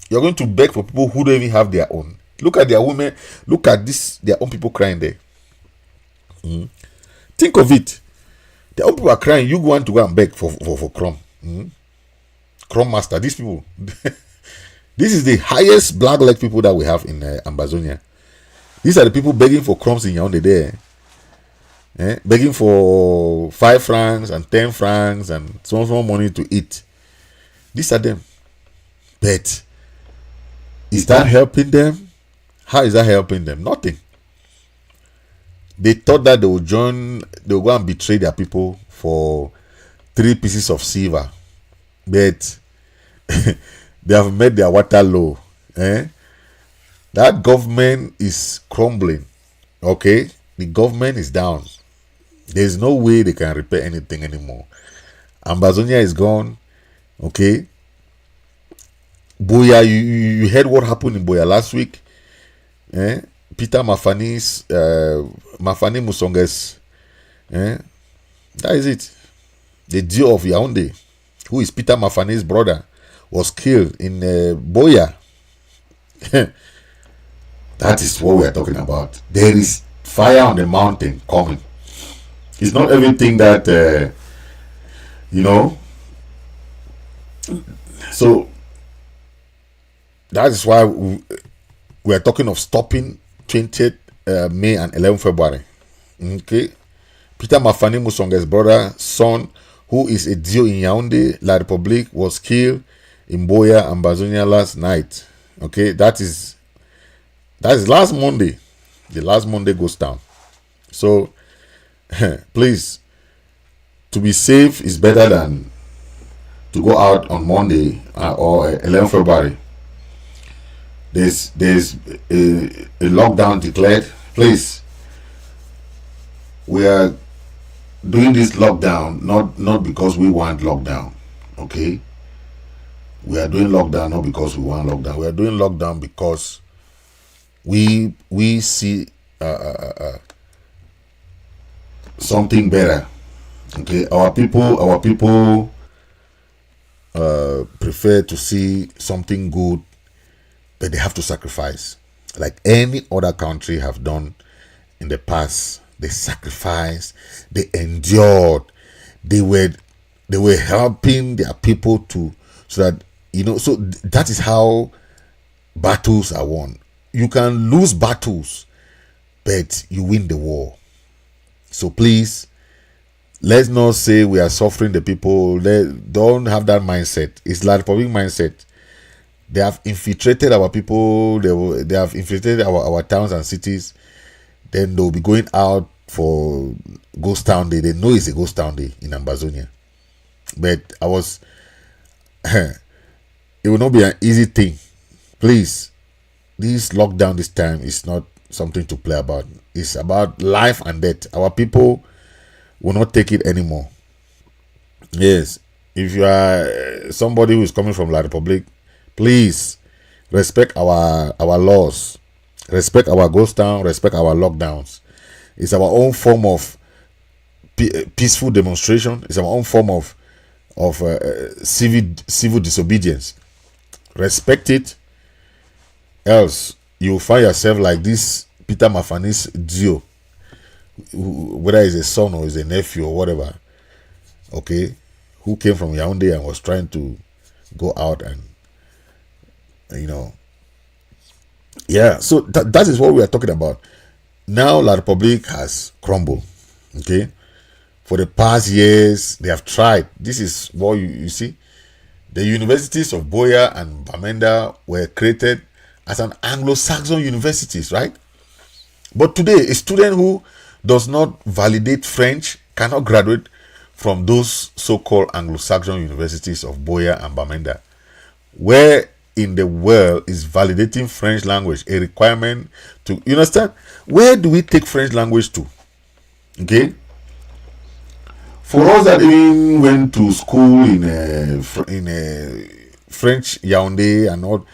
You're going to beg for people who don't even have their own. Look at their women. Look at their own people crying there. Think of it. Their own people are crying. You want to go and beg for crumb. Crumb master. These people. This is the highest black leg people that we have in Ambazonia. These are the people begging for crumbs in Yaoundé there. Begging for 5 francs and 10 francs and small money to eat. These are them. But is that helping them? How is that helping them? Nothing. They thought that they would go and betray their people for 3 pieces of silver. But they have made their water low. That government is crumbling. Okay? The government is down. There's no way they can repair anything anymore. Ambazonia is gone. Okay? Boya, you heard what happened in Boya last week? Peter Mafani Musonges. That is it. The Dio of Yaoundé, who is Peter Mafani's brother, was killed in Boya. That is what we are talking about. There is fire on the mountain coming. It's not everything that So that is why we are talking of stopping 20th May and 11th February. Okay. Peter Mafani Musonga's brother, son, who is a Dio in Yaoundé, La République, was killed in Boya, Ambazonia last night. Okay, that is last Monday. The last Monday goes down. So, please, to be safe is better than to go out on Monday or 11 February. There's a lockdown declared. Please, we are doing this lockdown not because we want lockdown. Okay, we are doing lockdown not because we want lockdown. We are doing lockdown because we see something better. Okay, our people prefer to see something good, but they have to sacrifice, like any other country have done in the past. They sacrificed, they endured, they were helping their people so that so that is how battles are won. You can lose battles, but you win the war. So please, let's not say we are suffering the people. Don't have that mindset. It's like public mindset. They have infiltrated our people. They have infiltrated our towns and cities. Then they'll be going out for Ghost Town Day. They know it's a Ghost Town Day in Ambazonia. But it will not be an easy thing. Please, this lockdown this time is not something to play about. It's about life and death. Our people will not take it anymore. Yes, if you are somebody who is coming from La République, please respect our laws, respect our ghost town, respect our lockdowns. It's our own form of peaceful demonstration. It's our own form of civil disobedience. Respect it, else you will find yourself like this Peter Mafani's Dio, whether he's a son or he's a nephew or whatever, okay, who came from Yaoundé and was trying to go out and yeah. So that is what we are talking about. Now La République has crumbled. Okay, for the past years they have tried. This is what you see. The universities of Boya and Bamenda were created as an Anglo-Saxon universities, right? But today, a student who does not validate French cannot graduate from those so-called Anglo-Saxon universities of Boya and Bamenda. Where in the world is validating French language a requirement to, you understand? Where do we take French language to? Okay? For us that even went to school in a French Yaoundé and all,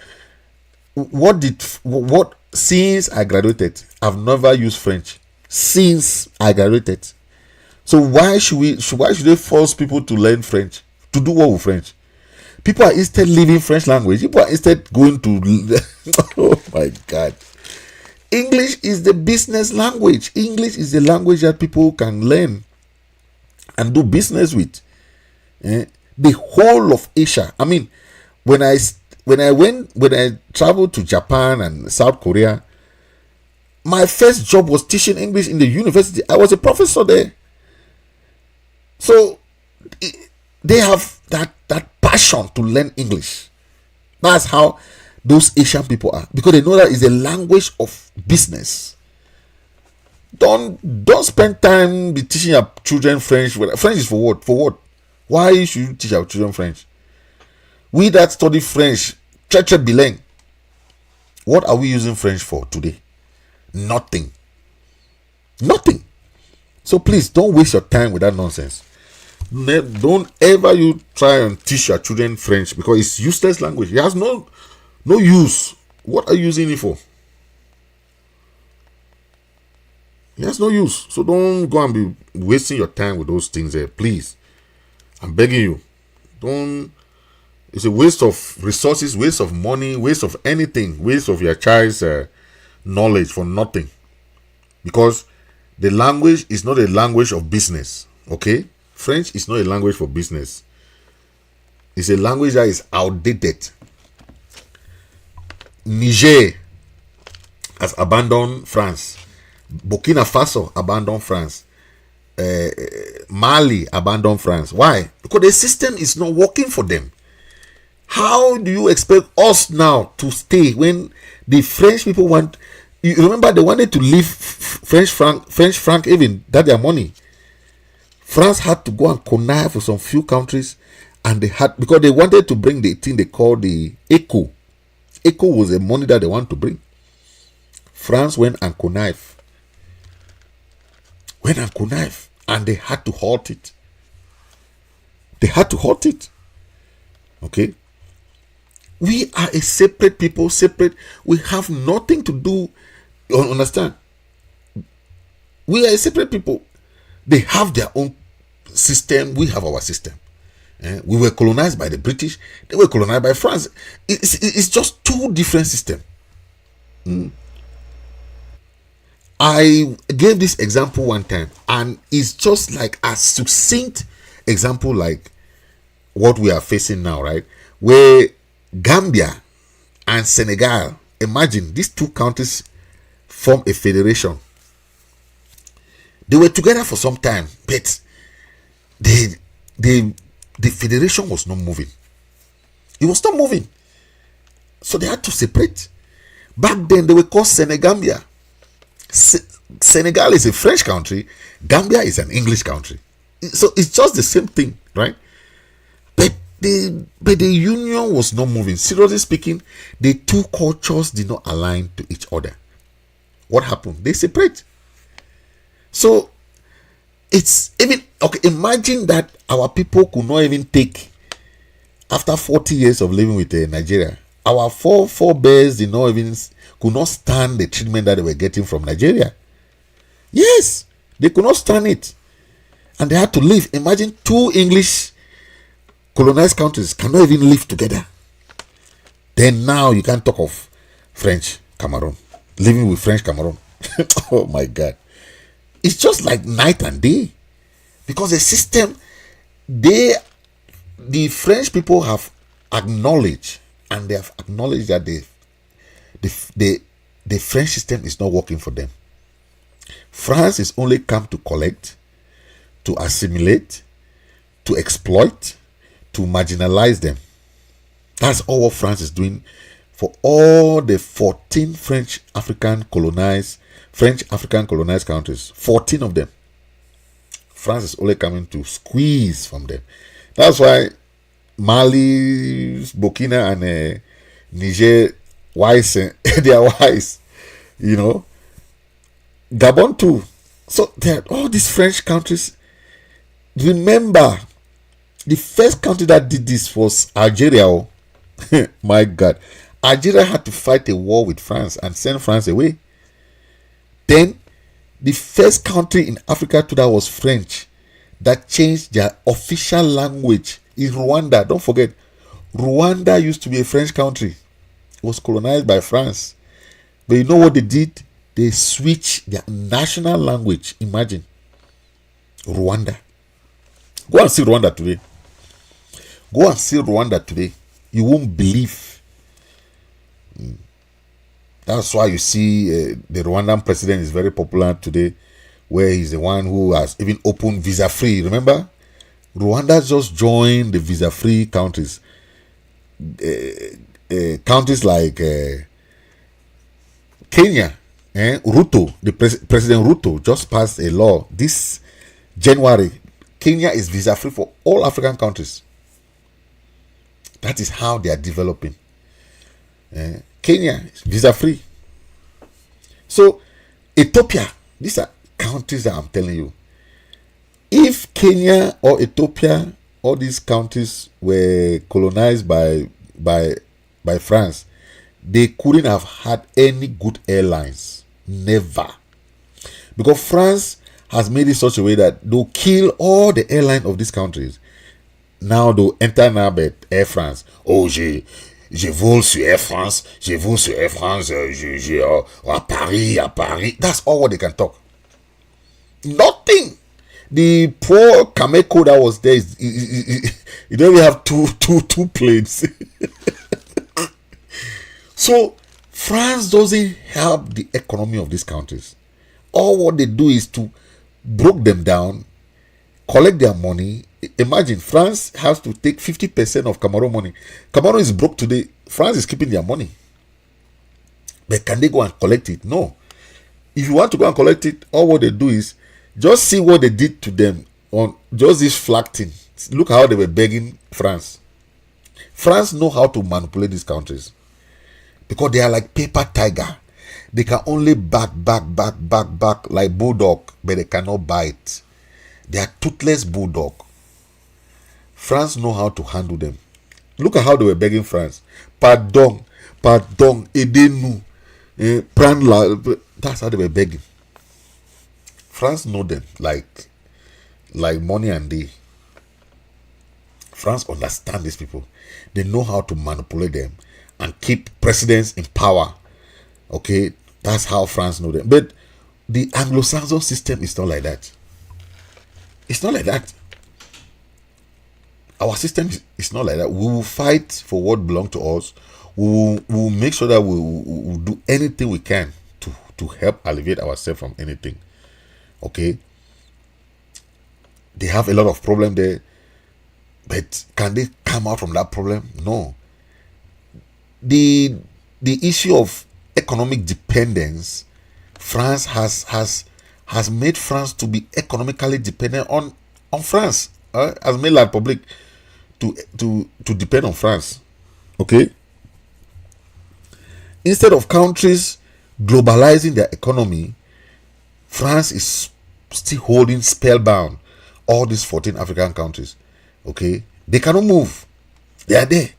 what since I graduated, I've never used French since I graduated. So why should they force people to learn French? To do what with French? People are instead leaving French language. People are instead going to oh my God. English is the business language. English is the language that people can learn and do business with. The whole of Asia. I mean, when I traveled to Japan and South Korea, my first job was teaching English in the university. I was a professor there. So they have that passion to learn English. That's how those Asian people are, because they know that is a language of business. Don't spend time be teaching your children French. French is for what? For what? Why should you teach our children French? We that study French, Cheche Bilang, what are we using French for today? Nothing. So please don't waste your time with that nonsense. Don't ever you try and teach your children French, because it's useless language. It has no use. What are you using it for? It has no use. So don't go and be wasting your time with those things there. Please, I'm begging you. Don't. It's a waste of resources, waste of money, waste of anything, waste of your child's knowledge for nothing. Because the language is not a language of business. Okay? French is not a language for business. It's a language that is outdated. Niger has abandoned France. Burkina Faso abandoned France. Mali abandoned France. Why? Because the system is not working for them. How do you expect us now to stay when the French people want? You remember they wanted to leave French franc even that their money. France had to go and connive with some few countries, and they had, because they wanted to bring the thing they call the ECO. ECO was the money that they want to bring. France went and connived. And they had to halt it. Okay? We are a separate people, separate. We have nothing to do. You understand? We are a separate people. They have their own system. We have our system. We were colonized by the British. They were colonized by France. It's just two different systems. I gave this example one time, and it's just like a succinct example like what we are facing now, right? Where Gambia and Senegal, imagine these two countries form a federation. They were together for some time, but the federation was not moving. It was not moving. So they had to separate. Back then, they were called Senegambia. Senegal is a French country. Gambia is an English country. So it's just the same thing, right? But the union was not moving. Seriously speaking, the two cultures did not align to each other. What happened? They separate. So it's even okay. Imagine that our people could not even take, after 40 years of living with Nigeria, our forebears could not stand the treatment that they were getting from Nigeria. Yes, they could not stand it, and they had to leave. Imagine two English colonized countries cannot even live together. Then now you can't talk of French Cameroon, living with French Cameroon. Oh my God. It's just like night and day, because the system, the French people have acknowledged, and they have acknowledged that the French system is not working for them. France is only come to collect, to assimilate, to exploit, to marginalize them. That's all what France is doing for all the 14 French African colonized countries. 14 of them. France is only coming to squeeze from them. That's why Mali, Burkina, and Niger, they are wise, you know. Gabon too. So there are all these French countries. Remember, the first country that did this was Algeria. Oh. My God. Algeria had to fight a war with France and send France away. Then, the first country in Africa too that was French that changed their official language is Rwanda. Don't forget, Rwanda used to be a French country. It was colonized by France. But you know what they did? They switched their national language. Imagine. Rwanda. Go and see Rwanda today. You won't believe. That's why you see the Rwandan president is very popular today, where he's the one who has even opened visa-free. Remember? Rwanda just joined the visa-free countries. Countries like Kenya. Ruto, President Ruto just passed a law this January. Kenya is visa-free for all African countries. That is how they are developing. Kenya is visa-free. So, Ethiopia, these are countries that I'm telling you. If Kenya or Ethiopia, all these countries were colonized by France, they couldn't have had any good airlines. Never. Because France has made it such a way that they'll kill all the airlines of these countries. Now they'll enter now Air France. Oh, je vole sur Air France. Je vole sur Air France. À Paris. That's all what they can talk. Nothing. The poor Cameco that was there, you don't even have two planes. So France doesn't help the economy of these countries. All what they do is to break them down, collect their money. Imagine France has to take 50% of Cameroon money. Cameroon is broke today. France is keeping their money. But can they go and collect it? No. If you want to go and collect it, all what they do is just see what they did to them on just this flag thing. Look how they were begging France. France know how to manipulate these countries because they are like paper tiger. They can only back like bulldog, but they cannot bite. They are toothless bulldog. France know how to handle them. Look at how they were begging France. Pardon, aidez-nous. That's how they were begging. France know them like money and day. France understand these people. They know how to manipulate them and keep presidents in power. Okay, that's how France know them. But the Anglo-Saxon system is not like that. It's not like that. Our system is not like that. We will fight for what belongs to us. We will make sure that we will do anything we can to help alleviate ourselves from anything. Okay. They have a lot of problem there, but can they come out from that problem? No. The issue of economic dependence, France has made France to be economically dependent on France. Has made La Republic to depend on France. Okay. Instead of countries globalizing their economy, France is still holding spellbound all these 14 African countries. Okay, they cannot move. They are there.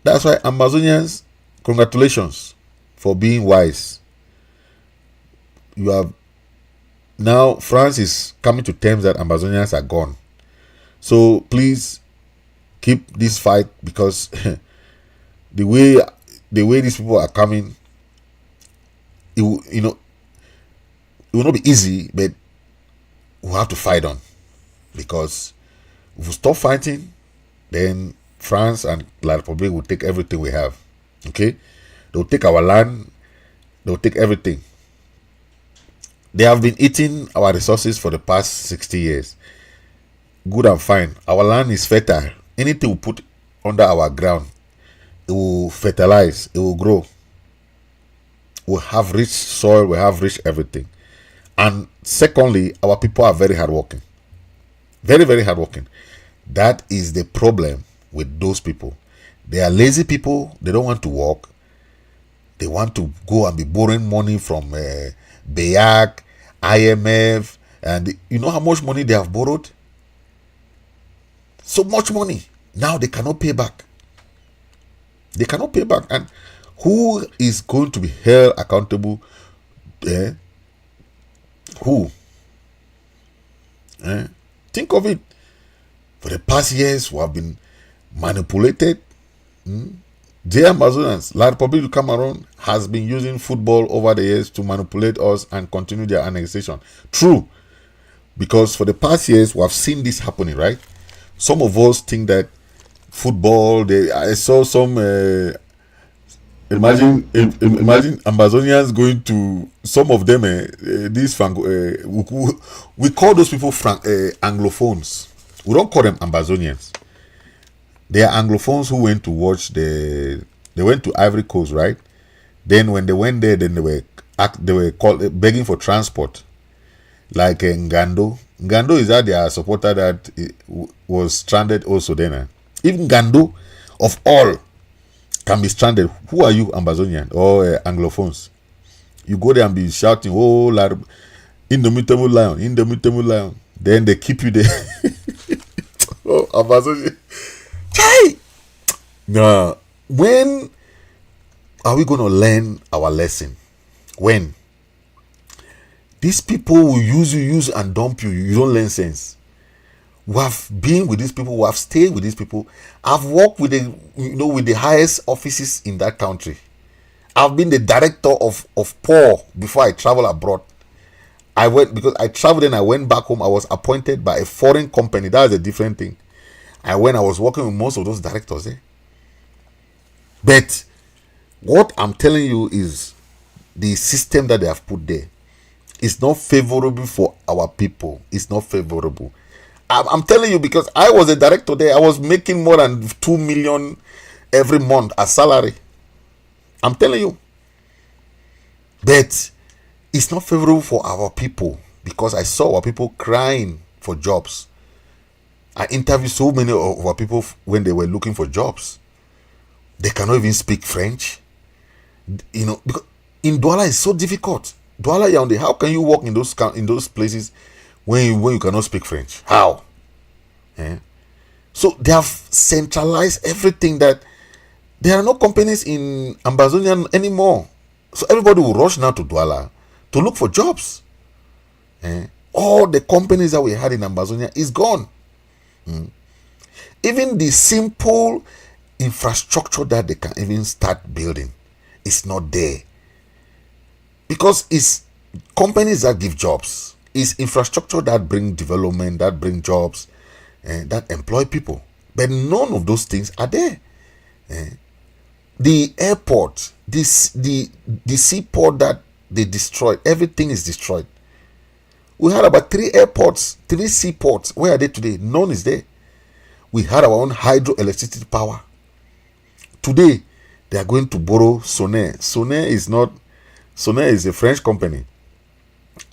That's why Ambazonians, congratulations for being wise. You have now, France is coming to terms that Ambazonians are gone. So please keep this fight, because the way these people are coming, it will not be easy, but we'll have to fight on, because if we stop fighting, then France and La Republic will take everything we have. Okay, they'll take our land, they'll take everything. They have been eating our resources for the past 60 years. Good and fine. Our land is fertile. Anything we put under our ground, it will fertilize, it will grow. We have rich soil, we have rich everything. And secondly, our people are very hardworking. Very, very hardworking. That is the problem with those people. They are lazy people. They don't want to work. They want to go and be borrowing money from BEAC, IMF, and you know how much money they have borrowed? So much money. Now they cannot pay back. They cannot pay back. And who is going to be held accountable? Who? Think of it. For the past years, we have been manipulated. The Amazonians, La Republic of Cameroon, has been using football over the years to manipulate us and continue their annexation. True. Because for the past years, we have seen this happening, right? Some of us think that football, I saw some... Imagine Ambazonians going to, some of them, we call those people Anglophones. We don't call them Ambazonians. They are Anglophones who went to watch they went to Ivory Coast, right? Then when they went there, then they were called begging for transport, like Ngando. Ngando is that their supporter that was stranded also then. Even Ngando, of all, can be stranded. Who are you, Ambazonian or Anglophones? You go there and be shouting, "Oh, indomitable lion, indomitable lion." Then they keep you there. Oh, Ambazonian. Hey! Now, when are we going to learn our lesson? When? These people will use and dump you. You don't learn sense. We have been with these people. We have stayed with these people. I've worked with the highest offices in that country. I've been the director of POR before I travel abroad. Because I traveled and I went back home. I was appointed by a foreign company. That's a different thing. I was working with most of those directors. But What I'm telling you is the system that they have put there is not favorable for our people. It's not favorable. I'm telling you, because I was a director there. I was making more than 2 million every month as salary. I'm telling you. But it's not favorable for our people, because I saw our people crying for jobs. I interviewed so many of our people when they were looking for jobs. They cannot even speak French. Because in Douala it's so difficult. Douala, Yaoundé, how can you work in those places when you cannot speak French? How? So they have centralized everything, that there are no companies in Ambazonian anymore. So everybody will rush now to Douala to look for jobs. All the companies that we had in Ambazonia is gone. Even the simple infrastructure that they can even start building is not there, because it's companies that give jobs, it's infrastructure that bring development, that bring jobs, and that employ people. But none of those things are there. The airport, the seaport that they destroyed, everything is destroyed. We had about 3 airports, 3 seaports. Where are they today? None is there. We had our own hydroelectricity power. Today, they are going to borrow Sonair. Sonair is a French company.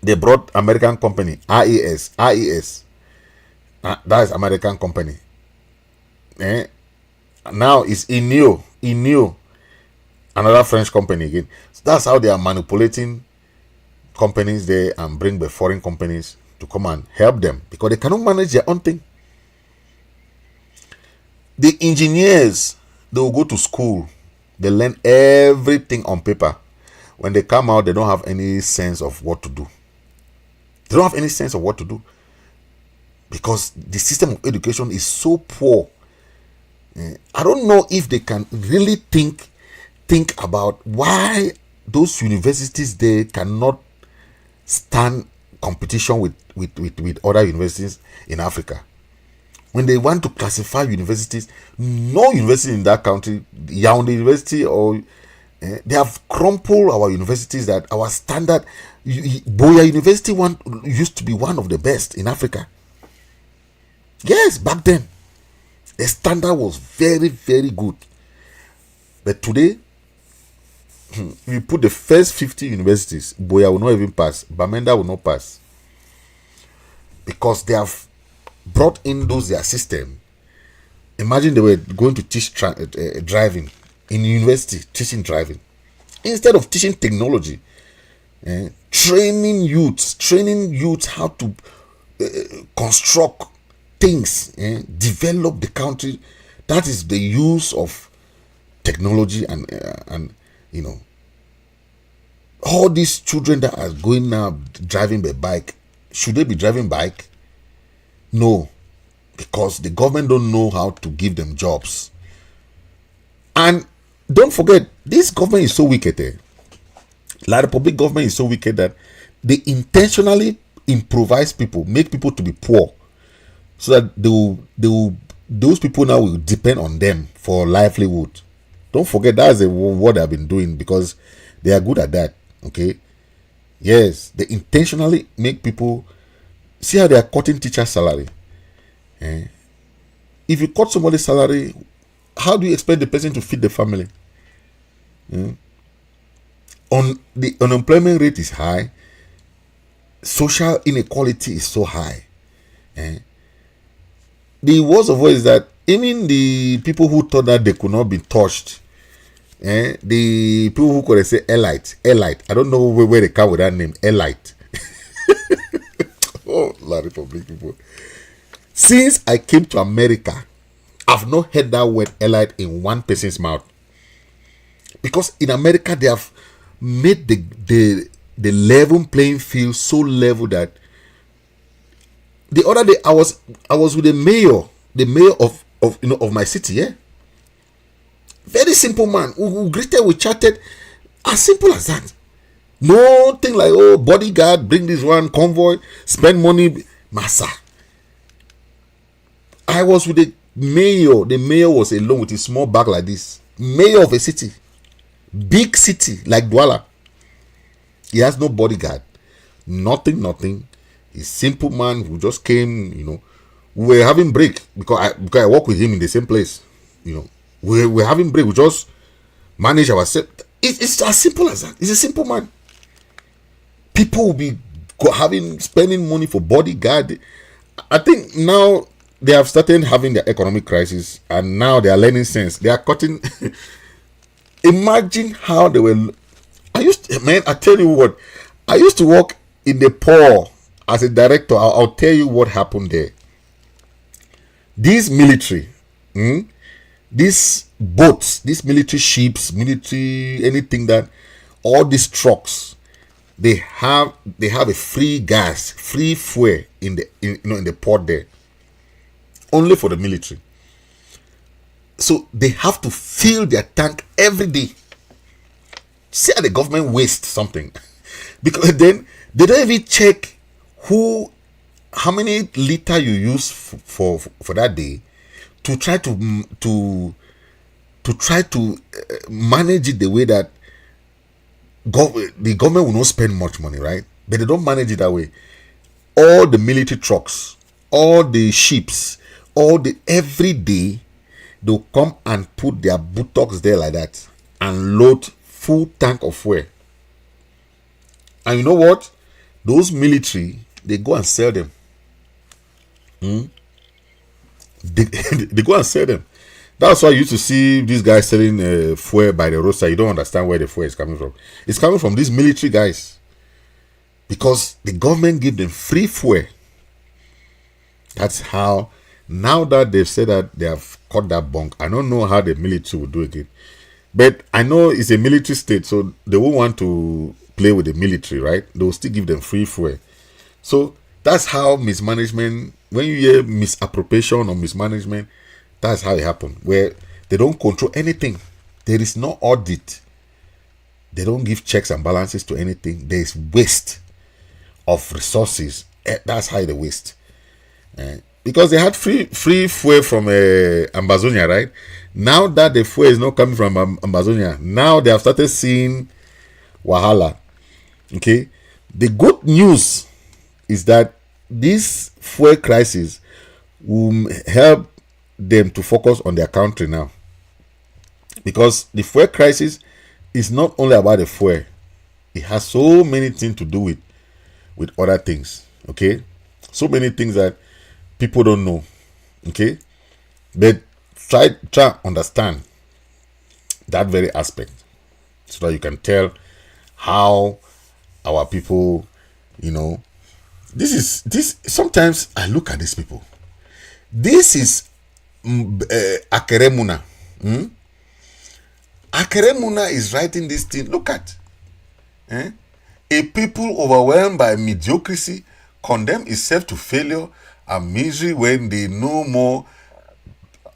They brought American company, IES. That is American company. Now it's Ineo, another French company again. So that's how they are manipulating companies there and bring the foreign companies to come and help them, because they cannot manage their own thing. The engineers, they will go to school, they learn everything on paper. When they come out, they don't have any sense of what to do. They don't have any sense of what to do, because the system of education is so poor. I don't know if they can really think about why those universities there cannot stand competition with other universities in Africa. When they want to classify universities, no university in that country, Yaoundé University, or they have crumpled our universities, that our standard. Boya University used to be one of the best in Africa. Yes, back then the standard was very, very good. But today, we put the first 50 universities, Boya will not even pass, Bamenda will not pass, because they have brought in their system. Imagine they were going to teach driving in university, teaching driving instead of teaching technology, training youths how to construct things, develop the country. That is the use of technology, and all these children that are going now driving the bike, should they be driving bike? No, because the government don't know how to give them jobs. And don't forget, this government is so wicked. La Republic government is so wicked that they intentionally improvise people, make people to be poor, so that those people now will depend on them for livelihood. Don't forget, that's what they've been doing, because they are good at that. Okay, yes, they intentionally make people. See how they are cutting teacher salary. If you cut somebody's salary, how do you expect the person to feed the family? The unemployment rate is high. Social inequality is so high. The worst of all is that even the people who thought that they could not be touched, the people who could say elite, I don't know where they come with that name, elite. Oh, La Republic people. Since I came to America, I've not heard that word elite in one person's mouth. Because in America, they have made the level playing field so level that the other day I was with the mayor of my city, very simple man who greeted, we chatted, as simple as that. No thing like, oh, bodyguard, bring this one, convoy, spend money, massa. I was with the mayor. The mayor was alone with his small bag like this. Mayor of a city. Big city like Douala. He has no bodyguard. Nothing. He's simple man who just came, We were having break because I work with him in the same place. We're having break. We just manage ourselves. It's as simple as that. He's a simple man. People will be spending money for bodyguard. I think now they have started having their economic crisis, and now they are learning sense. They are cutting. Imagine how they were. I tell you what. I used to work in the poor as a director. I'll tell you what happened there. These military, these boats, these military ships, anything that, all these trucks, they have a free gas, free fuel in the port there, only for the military. So they have to fill their tank every day. See how the government wastes something, because then they don't even check how many liter you use for that day, to try to manage it the way that the government will not spend much money, right? But they don't manage it that way. All the military trucks, all the ships, every day they'll come and put their buttocks there like that and load full tank of fuel. And you know what? Those military, they go and sell them. They go and sell them. That's why you used to see these guys selling fuel by the roadside. You don't understand where the fuel is coming from. It's coming from these military guys, because the government give them free fuel. That's how. Now that they've said that they have cut that bunk, I don't know how the military will do again. But I know it's a military state, so they won't want to play with the military, right? They'll still give them free fuel. So that's how mismanagement, when you hear misappropriation or mismanagement, that's how it happened, where they don't control anything. There is no audit. They don't give checks and balances to anything. There is waste of resources. That's how they waste. Because they had free fuel from Ambazonia, right? Now that the fuel is not coming from Ambazonia, now they have started seeing wahala. Okay? The good news is that this fuel crisis will help them to focus on their country now, because the fuel crisis is not only about the fuel. It has so many things to do with other things. Okay, so many things that people don't know. Okay, but try understand that very aspect, so that you can tell how our people, this sometimes I look at these people. This is Akeremuna. Akeremuna is writing this thing. Look at a people overwhelmed by mediocrity condemn itself to failure and misery when they know more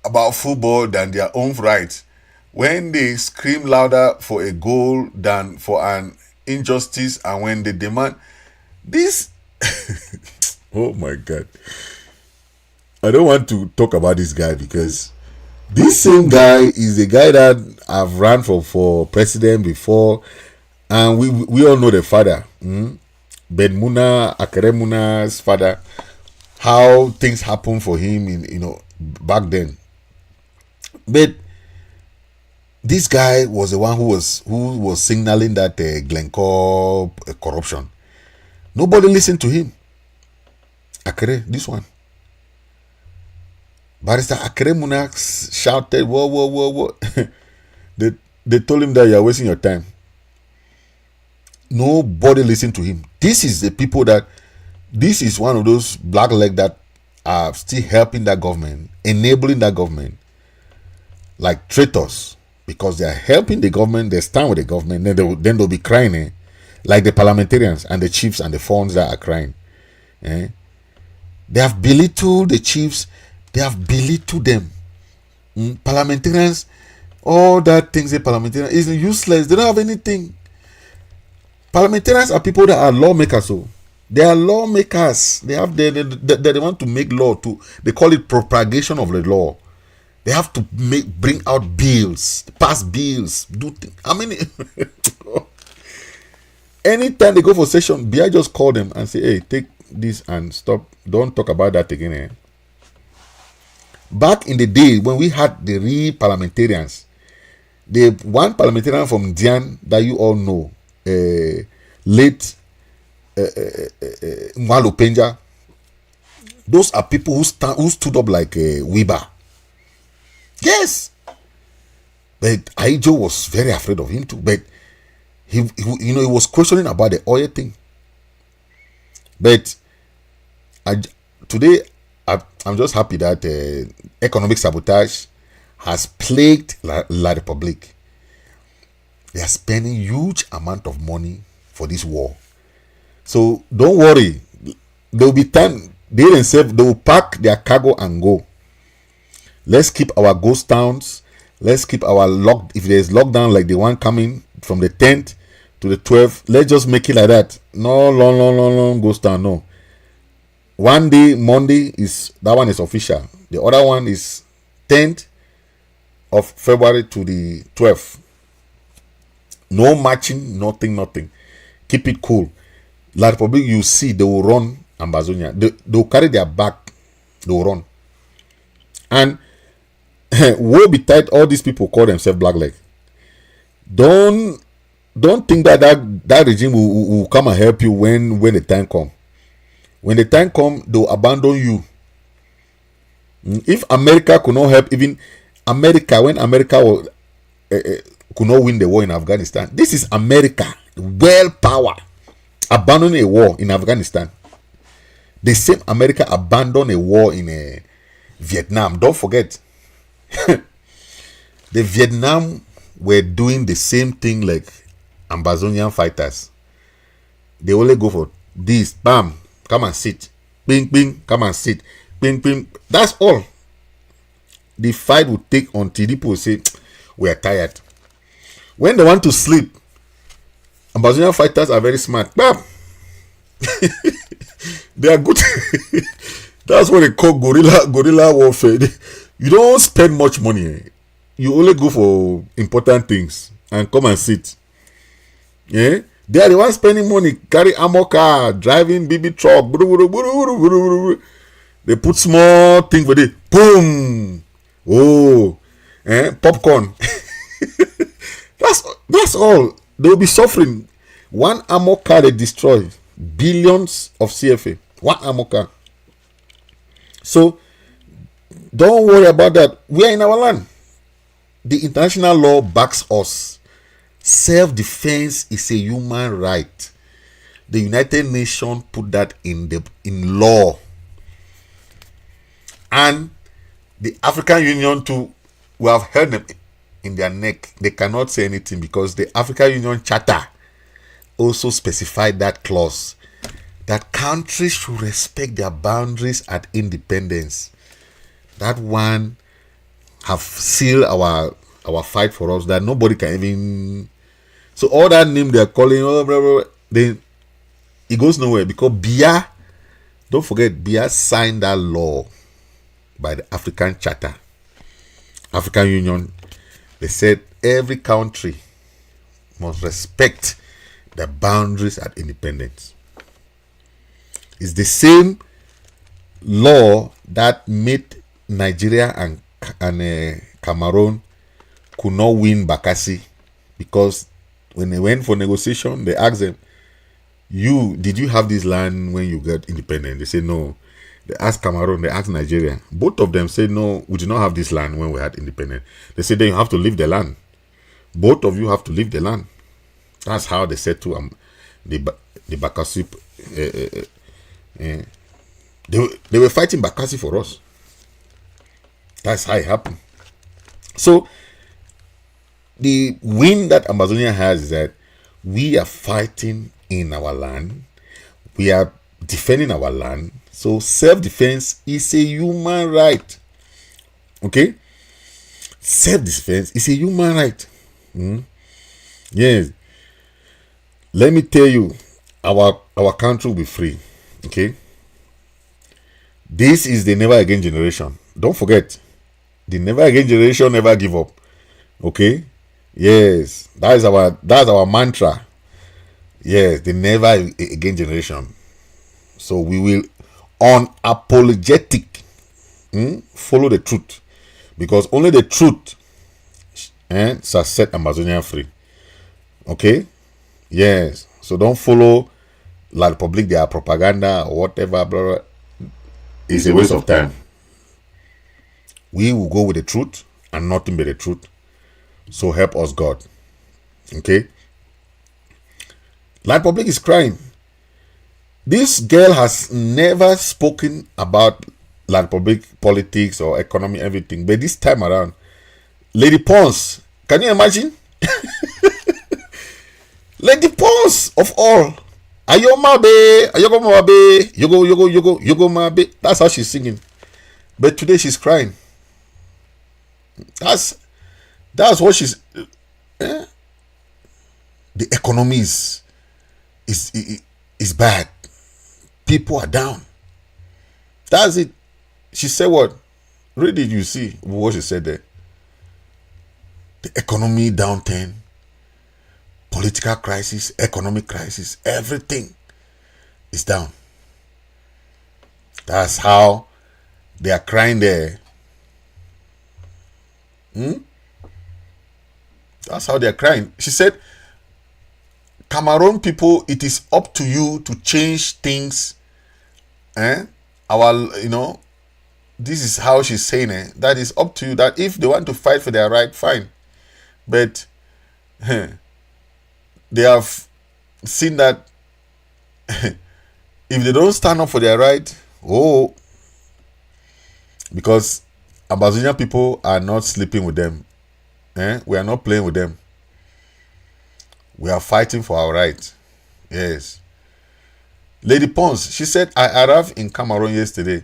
about football than their own rights, when they scream louder for a goal than for an injustice, and when they demand this. Oh my God. I don't want to talk about this guy, because this same guy is a guy that I've run for president before, and we all know the father, Benmuna, Akeremuna's father, how things happened for him in back then. But this guy was the one who was signaling that Glencore corruption. Nobody listened to him. Akere, this one. Barrister Akeremuna shouted, whoa. They told him that you are wasting your time. Nobody listened to him. This is the people this is one of those black legs that are still helping that government, enabling that government, like traitors, because they are helping the government, they stand with the government, then they'll be crying, like the parliamentarians and the chiefs and the funds that are crying. They have belittled the chiefs. They have belittled them. Parliamentarians, all that things a parliamentarian is useless. They don't have anything. Parliamentarians are people that are lawmakers. So they are lawmakers. They want to make law too. They call it propagation of the law. They have to bring out bills, pass bills, do things. I mean, anytime they go for session, BI just call them and say, hey, take this and stop. Don't talk about that again. Eh? Back in the day when we had the real parliamentarians, the one parliamentarian from Dian that you all know, late Mwalo Penja, those are people who stood up like a Weber. Yes. But Aijo was very afraid of him too. But he was questioning about the oil thing. But today, I'm just happy that economic sabotage has plagued La Republique. They are spending huge amount of money for this war. So don't worry. There will be time. They themselves, they will pack their cargo and go. Let's keep our ghost towns. Let's keep our if there's lockdown like the one coming from the 10th to the 12th, let's just make it like that. No long ghost town, no. One day, Monday, that one is official. The other one is 10th of February to the 12th. No matching, nothing. Keep it cool. La Republique, you see, they will run Ambazonia. They will carry their back. They will run. And woe betide all these people call themselves black leg. Don't think that regime will come and help you when the time comes. When the time comes, they'll abandon you. If America could not help, even America, when America could not win the war in Afghanistan, this is America, world power, abandoning a war in Afghanistan. The same America abandoned a war in Vietnam. Don't forget. The Vietnam were doing the same thing like Ambazonian fighters. They only go for this, bam, come and sit, bing, bing, come and sit, bing, bing. That's all. The fight will take until people say, we are tired. When they want to sleep, Ambazonian fighters are very smart. Bam! They are good. That's what they call guerrilla warfare. You don't spend much money. You only go for important things and come and sit. Yeah? They are the ones spending money, carry ammo car, driving BB truck. They put small thing for it. Boom! Oh! Popcorn. That's all. They will be suffering. One ammo car they destroy billions of CFA. One ammo car. So don't worry about that. We are in our land. The international law backs us. Self-defense is a human right. The United Nations put that in law. And the African Union too, we have held them in their neck. They cannot say anything because the African Union Charter also specified that clause that countries should respect their boundaries at independence. That one have sealed our fight for us that nobody can even. So all that name they're calling, then it goes nowhere because Biya, don't forget, Biya signed that law by the African Charter, African Union. They said every country must respect the boundaries at independence. It's the same law that made Nigeria and Cameroon could not win Bakassi, because when they went for negotiation, they asked them, did you have this land when you got independent? They said no. They asked Cameroon, they asked Nigeria. Both of them said no, we did not have this land when we had independence. They said then you have to leave the land. Both of you have to leave the land. That's how they said to the Bakassi. They were fighting Bakassi for us. That's how it happened. So the win that Amazonia has is that we are fighting in our land. We are defending our land. So self-defense is a human right. Okay? Self-defense is a human right. Yes. Let me tell you, our country will be free. Okay? This is the never again generation. Don't forget. The never again generation never give up. Okay? Yes, that's our mantra. Yes, the never again generation. So we will unapologetic follow the truth, because only the truth shall set Amazonian free. Okay? Yes. So don't follow La Republic, their propaganda or whatever. Blah, blah. It's a waste of time. We will go with the truth and nothing but the truth. So help us God. Okay? La Republic is crying. This girl has never spoken about La Republic politics or economy, everything. But this time around, Lady Pons, can you imagine? Lady Pons of all. Ayomabe, ayogomabe, yogo mabe. That's how she's singing. But today she's crying. That's what she's. The economy is bad. People are down. That's it. She said what? Read it, you see what she said there. The economy downturn, political crisis, economic crisis, everything is down. That's how they are crying there. That's how they are crying. She said, Cameroon people, it is up to you to change things. This is how she's saying it. That is up to you. That if they want to fight for their right, fine. But they have seen that if they don't stand up for their right, because Ambazonian people are not sleeping with them. We are not playing with them. We are fighting for our right. Yes. Lady Pons, she said, I arrived in Cameroon yesterday.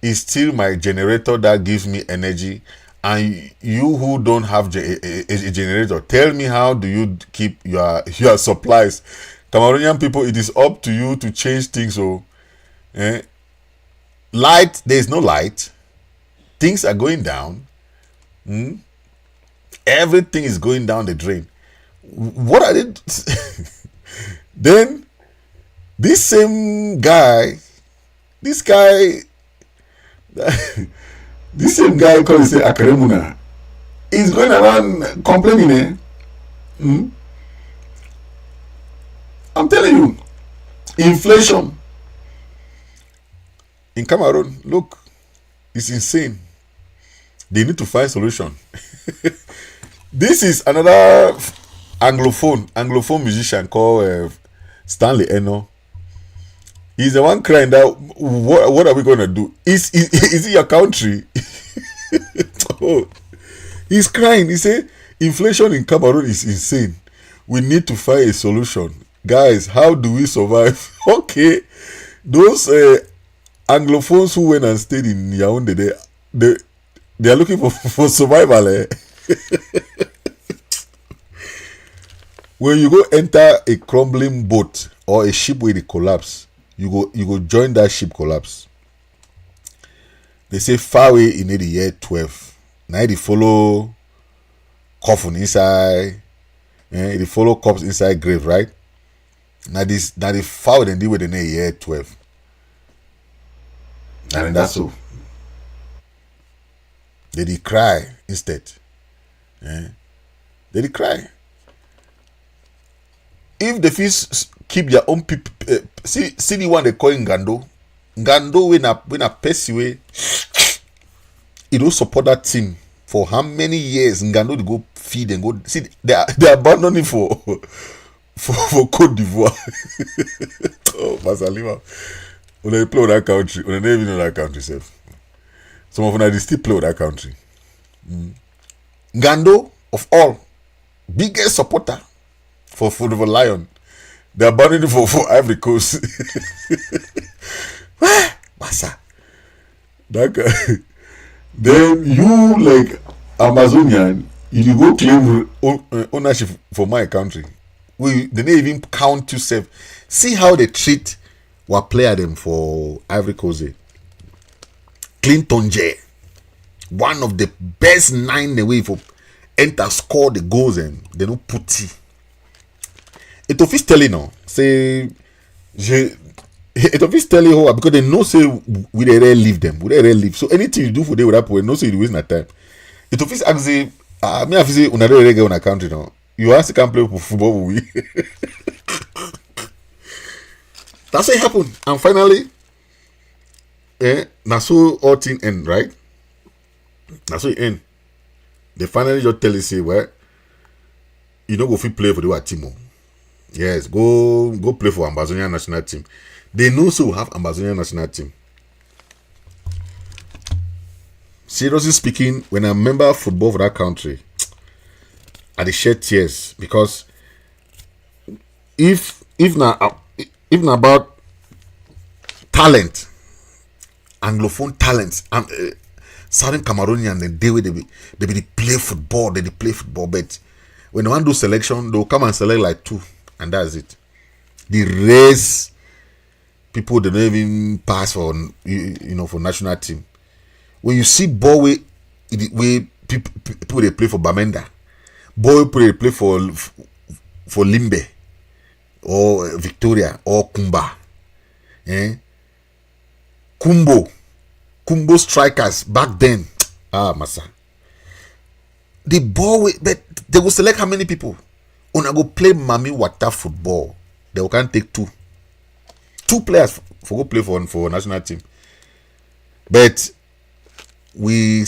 It's still my generator that gives me energy. And you who don't have a generator, tell me, how do you keep your supplies? Cameroonian people, it is up to you to change things. So, light, there is no light. Things are going down. Everything is going down the drain. What are they? Then this same guy, this same guy called Akaremuna, is going around complaining. I'm telling you, inflation in Cameroon, look, it's insane. They need to find solution. This is another Anglophone musician called Stanley Eno. He's the one crying that what are we gonna do? Is it your country? Oh, he's crying. He said inflation in Cameroon is insane. We need to find a solution. Guys, how do we survive? Okay. Those Anglophones who went and stayed in Yaoundé, they are looking for survival. When you go enter a crumbling boat or a ship with a collapse, you go join that ship collapse. They say far away in the year 12. Now they follow coffin inside. They follow corpse inside grave, right? Now they far than they were in the year 12. And that's so. They cry instead. They cry. If the fish keep their own people, see the one they call Ngando. Ngando when a person way, it don't support that team for how many years? Ngando they go feed and go see they abandon it for Côte d'Ivoire. Oh, Masalima. When they play with that country, when they never even know that country self. Some of them they still play with that country. Ngando of all, biggest supporter for Lion. They abandoned it for Ivory Coast. Massa. That guy. Then you like Amazonian, you go claim ownership for my country. They didn't even count yourself. See how they treat what player them for Ivory Coast. Clinton J. one of the best 9 away for enter score the goals and they don't put it. It officially no say it officially how because they know say we they really leave them, we they really leave. So anything you do for them with that point, no say you waste no time. It officially actually me have say una really get on a country now. You ask can play football with we. That's what happened. And finally, now so all thing end, right? That's what it end. They finally just tell you say, well, you don't go fit play for the what team. Yes, go play for Ambazonian national team. They know so we have Ambazonian national team. Seriously speaking, when I remember football for that country, I shed tears because if not about talent, Anglophone talents, and Southern Cameroonian, and they play football, but when they want to do selection, they'll come and select like 2, and that's it. The rest people they don't even pass for for national team. When you see ball way people they play for Bamenda, ball people they play for Limbe or Victoria or Kumba, Kumbo strikers back then. Massa. The ball but they will select how many people. When I go play Mami Water football, they can take 2 players for go play for national team. But we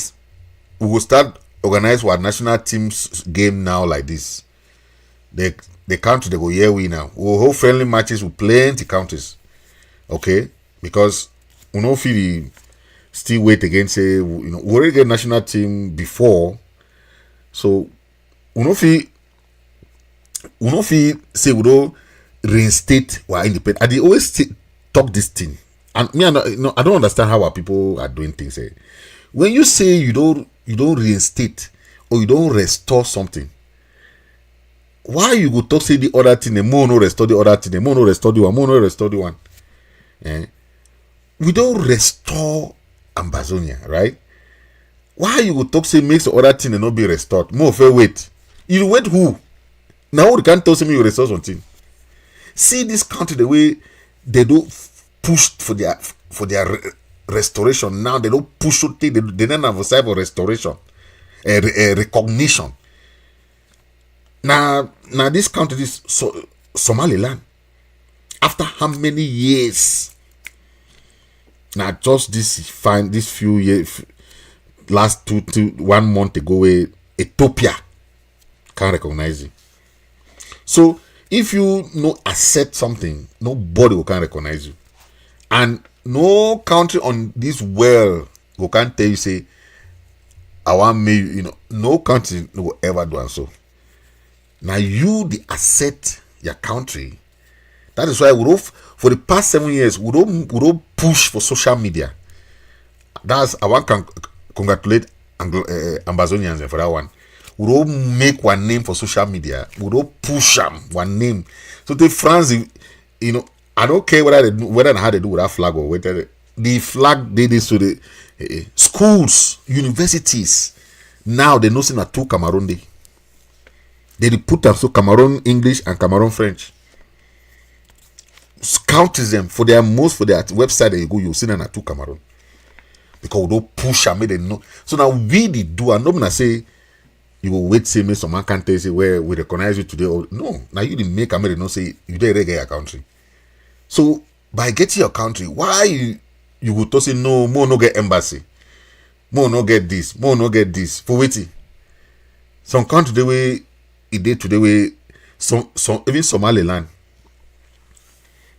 will start organize our national team's game now like this. The country they go here we now. We'll hold friendly matches with plenty countries. Okay? Because we don't feel still wait again say we already get national team before. So we don't feel say we don't reinstate our independence. And they always talk this thing. And me, I don't understand how our people are doing things. When you say you don't reinstate or you don't restore something, why you go talk say the other thing? The more no restore the other thing. The more no restore the one. More no restore the one. We don't restore Ambazonia, right? Why you go talk say makes the other thing and not be restored? More fair wait. You wait who? Now you can't tell me you restore something. See this country the way they don't push for their restoration. Now they don't push to they don't have a side for restoration, recognition. Now this country is Somaliland. After how many years? Now just this few years, last 1 month ago, Ethiopia can't recognize it. So if you no accept something, nobody will can recognize you, and no country on this world who can tell you say, I want me, no country will ever do and so. Now you the accept your country. That is why for the past 7 years we don't push for social media. That's I want to congratulate Ambazonians for that one. We don't make one name for social media. We don't push them one name. So the France, I don't care whether and how they do with that flag or whether the flag did this to the schools, universities. Now they know saying that 2 Cameroon day. They put them so Cameroon English and Cameroon French. Countries them for their website that you go, you see them at 2 Cameroon. Because we don't push them, make them know. So now we did do, and nobody say you will wait say me some man can't tell say where we recognize you today. Or no, now you didn't make America no say you don't get your country. So by getting your country, why you would to say no more no get embassy, more no get this, more no get this for waiting. Some country the way it did today way some even Somaliland.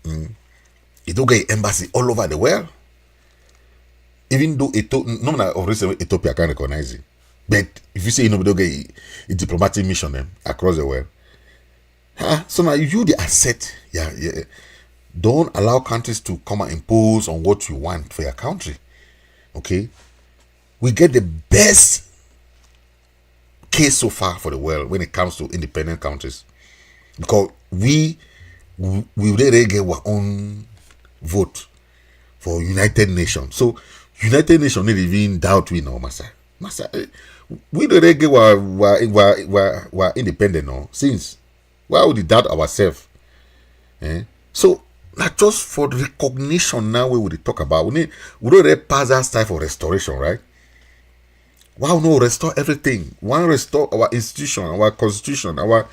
You don't get embassy all over the world. Even though Ethiopia can't recognize it. But if you say don't get a diplomatic mission across the world. So now you the asset, don't allow countries to come and impose on what you want for your country. Okay? We get the best case so far for the world when it comes to independent countries. Because we really get our own vote for United Nations. So United Nations need even doubt we know, Master. Master, we the reggae were independent now. Since why would we doubt ourselves? So not just for recognition now we would talk about. We don't really pass that style for restoration, right? Why no restore everything? Why restore our institution, our constitution, our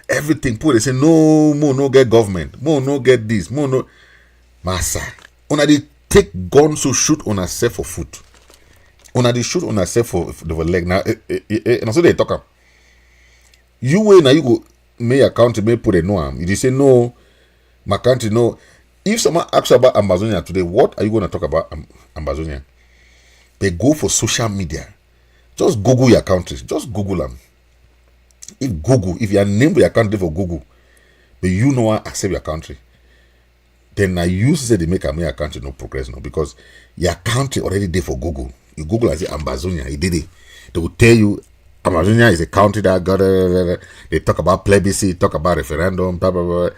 everything? Put they say no more, no get government, more no get this, more no. Massa, una dey take guns to shoot on ourselves for foot. Una dey shoot on ourselves for the leg. Now, and so they talk am. You way now you go make your country may put a no am. You say no, my country no. If someone asks about Ambazonia today, what are you going to talk about Ambazonia? They go for social media. Just Google your country. Just Google them. If you are named your country for Google, but you know what accept your country, then I use they make a country no progress no because your country already there for Google. You Google as Ambazonia, he did it. They will tell you Amazonia is a country that got they talk about plebiscite, talk about referendum, blah blah blah.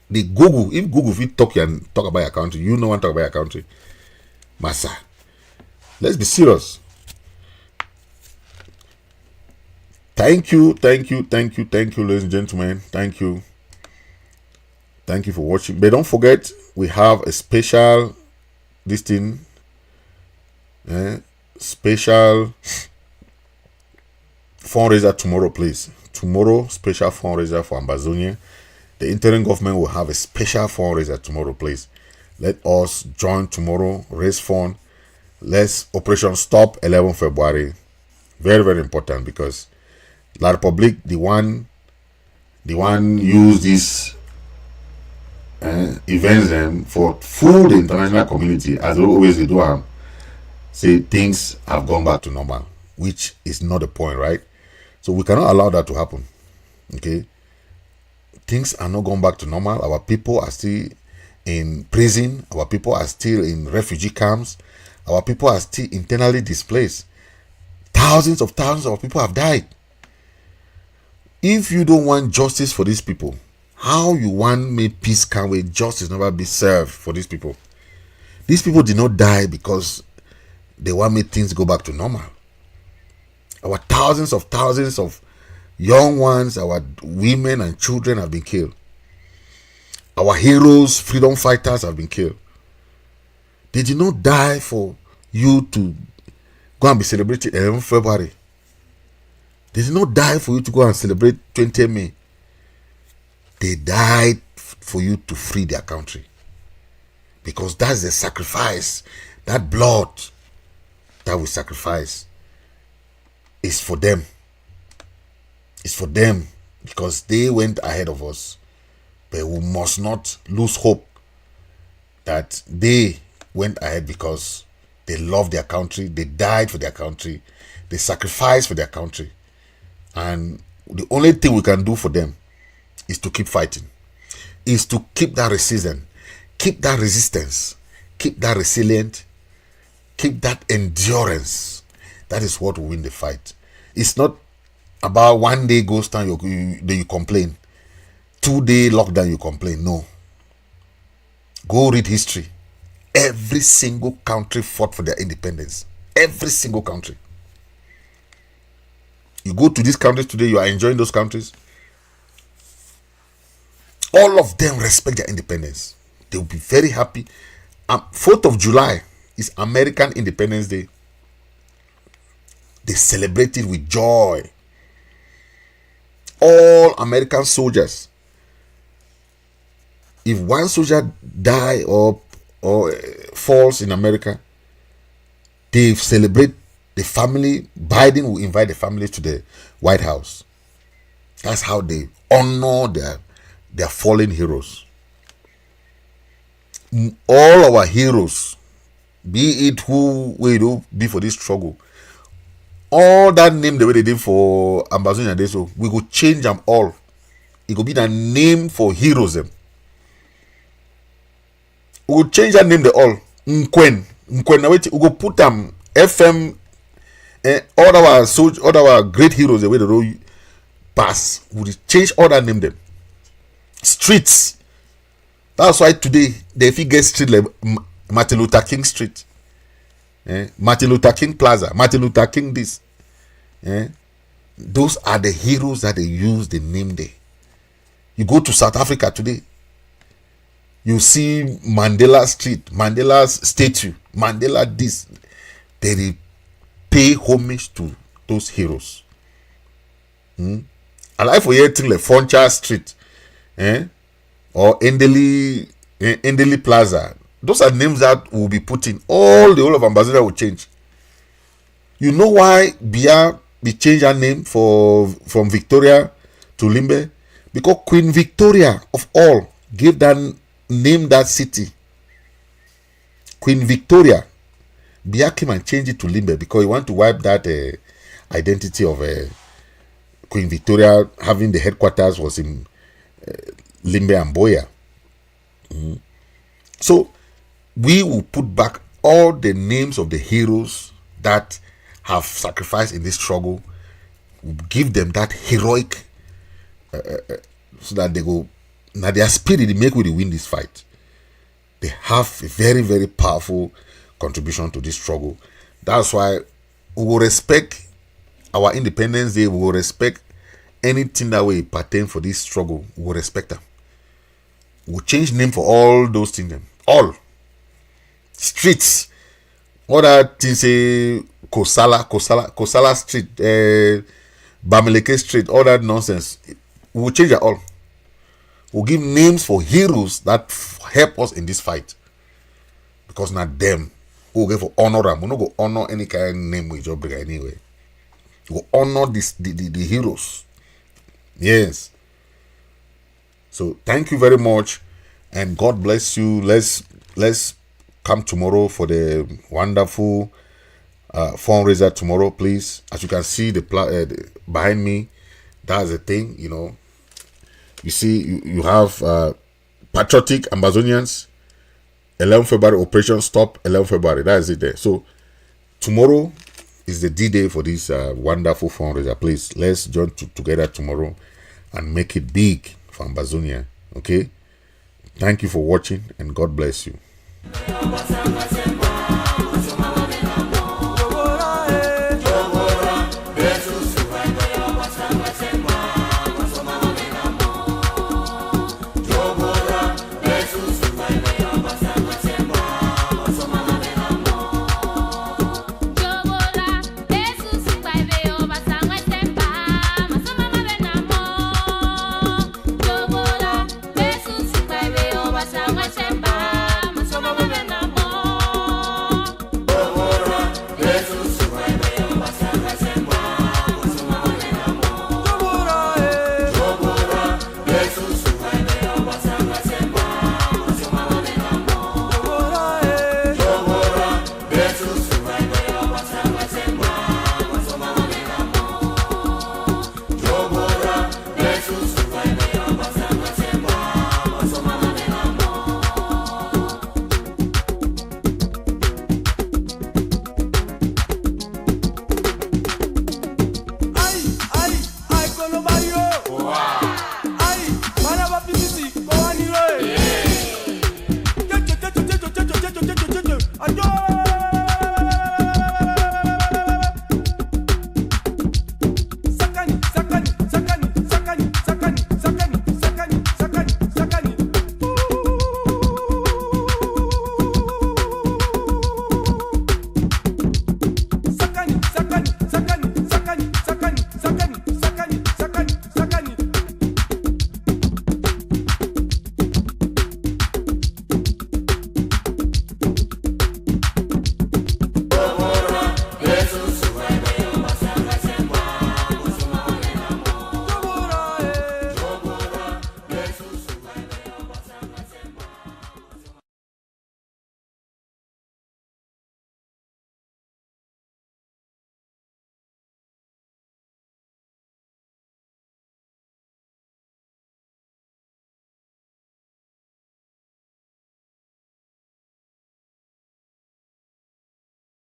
They Google, if you talk about your country, you know what talk about your country. Massa. Let's be serious. Thank you, ladies and gentlemen. Thank you for watching. But don't forget, we have a special special fundraiser tomorrow, please. Tomorrow, special fundraiser for Ambazonia. The interim government will have a special fundraiser tomorrow, please. Let us join tomorrow, raise fund. Let's Operation Stop 11 February. Very, very important because La Republique, the one use this events them for fool the international community as they always do. Say things have gone back to normal, which is not the point, right? So we cannot allow that to happen. Okay, things are not going back to normal. Our people are still in prison. Our people are still in refugee camps. Our people are still internally displaced. Thousands of people have died. If you don't want justice for these people, how you want make peace come where justice never be served for these people? These people did not die because they want make things go back to normal. Our thousands of young ones, our women and children have been killed. Our heroes, freedom fighters have been killed. They did not die for you to go and be celebrated 11 February. They did not die for you to go and celebrate 20 May. They died for you to free their country. Because that's the sacrifice. That blood that we sacrifice is for them. It's for them because they went ahead of us. But we must not lose hope that they went ahead because they love their country. They died for their country. They sacrificed for their country. And the only thing we can do for them is to keep fighting. Is to keep that resistance. Keep that resistance. Keep that resilient. Keep that endurance. That is what will win the fight. It's not about one day ghost town you complain. 2-day lockdown you complain. No. Go read history. Every single country fought for their independence. Every single country. You go to these countries today, you are enjoying those countries. All of them respect their independence. They will be very happy. 4th of July is American Independence Day. They celebrate it with joy. All American soldiers. If one soldier die or falls in America, they celebrate the family. Biden will invite the family to the White House. That's how they honor their fallen heroes. All our heroes, be it who we do be for this struggle, all that name the way they did for Ambazonian Day, so we go change them all. It will be the name for heroes them. We will change that name the all. Nkwen. Now wait, we go put them FM. All our great heroes the way the road pass. We will change all that name them. Streets. That's why today they get street like Martin Luther King Street. Martin Luther King Plaza, Martin Luther King this. Those are the heroes that they use the name there. You go to South Africa today, you see Mandela Street, Mandela's statue, Mandela this. They pay homage to those heroes. I like for you thing like Foncha Street, or Endeli Plaza. Those are names that will be put in. All the whole of Ambazonia will change. You know why Bia we changed her name from Victoria to Limbe? Because Queen Victoria of all gave that name that city. Queen Victoria. Bia came and changed it to Limbe because he want to wipe that identity of Queen Victoria having the headquarters was in Limbe and Boya. So we will put back all the names of the heroes that have sacrificed in this struggle. We'll give them that heroic so that they go now their spirit they make we win this fight. They have a very, very powerful contribution to this struggle. That's why we will respect our Independence Day. We will respect anything that we pertain for this struggle. We will respect them. We'll change name for all those things. All streets. All that things say Kosala Street, Bamileke Street, all that nonsense. We'll change it all. We'll give names for heroes that help us in this fight. Because not them. We'll go for honor them. We're not going to honor any kind of name we just bring anyway. We'll honor the heroes. Yes. So thank you very much. And God bless you. Let's come tomorrow for the wonderful fundraiser tomorrow, please. As you can see the behind me, that's the thing, you know. You see, you have patriotic Ambazonians. 11 February operation stop 11 February. That is it there. So tomorrow is the D-Day for this wonderful fundraiser. Please, let's join together tomorrow and make it big for Ambazonia. Okay? Thank you for watching and God bless you.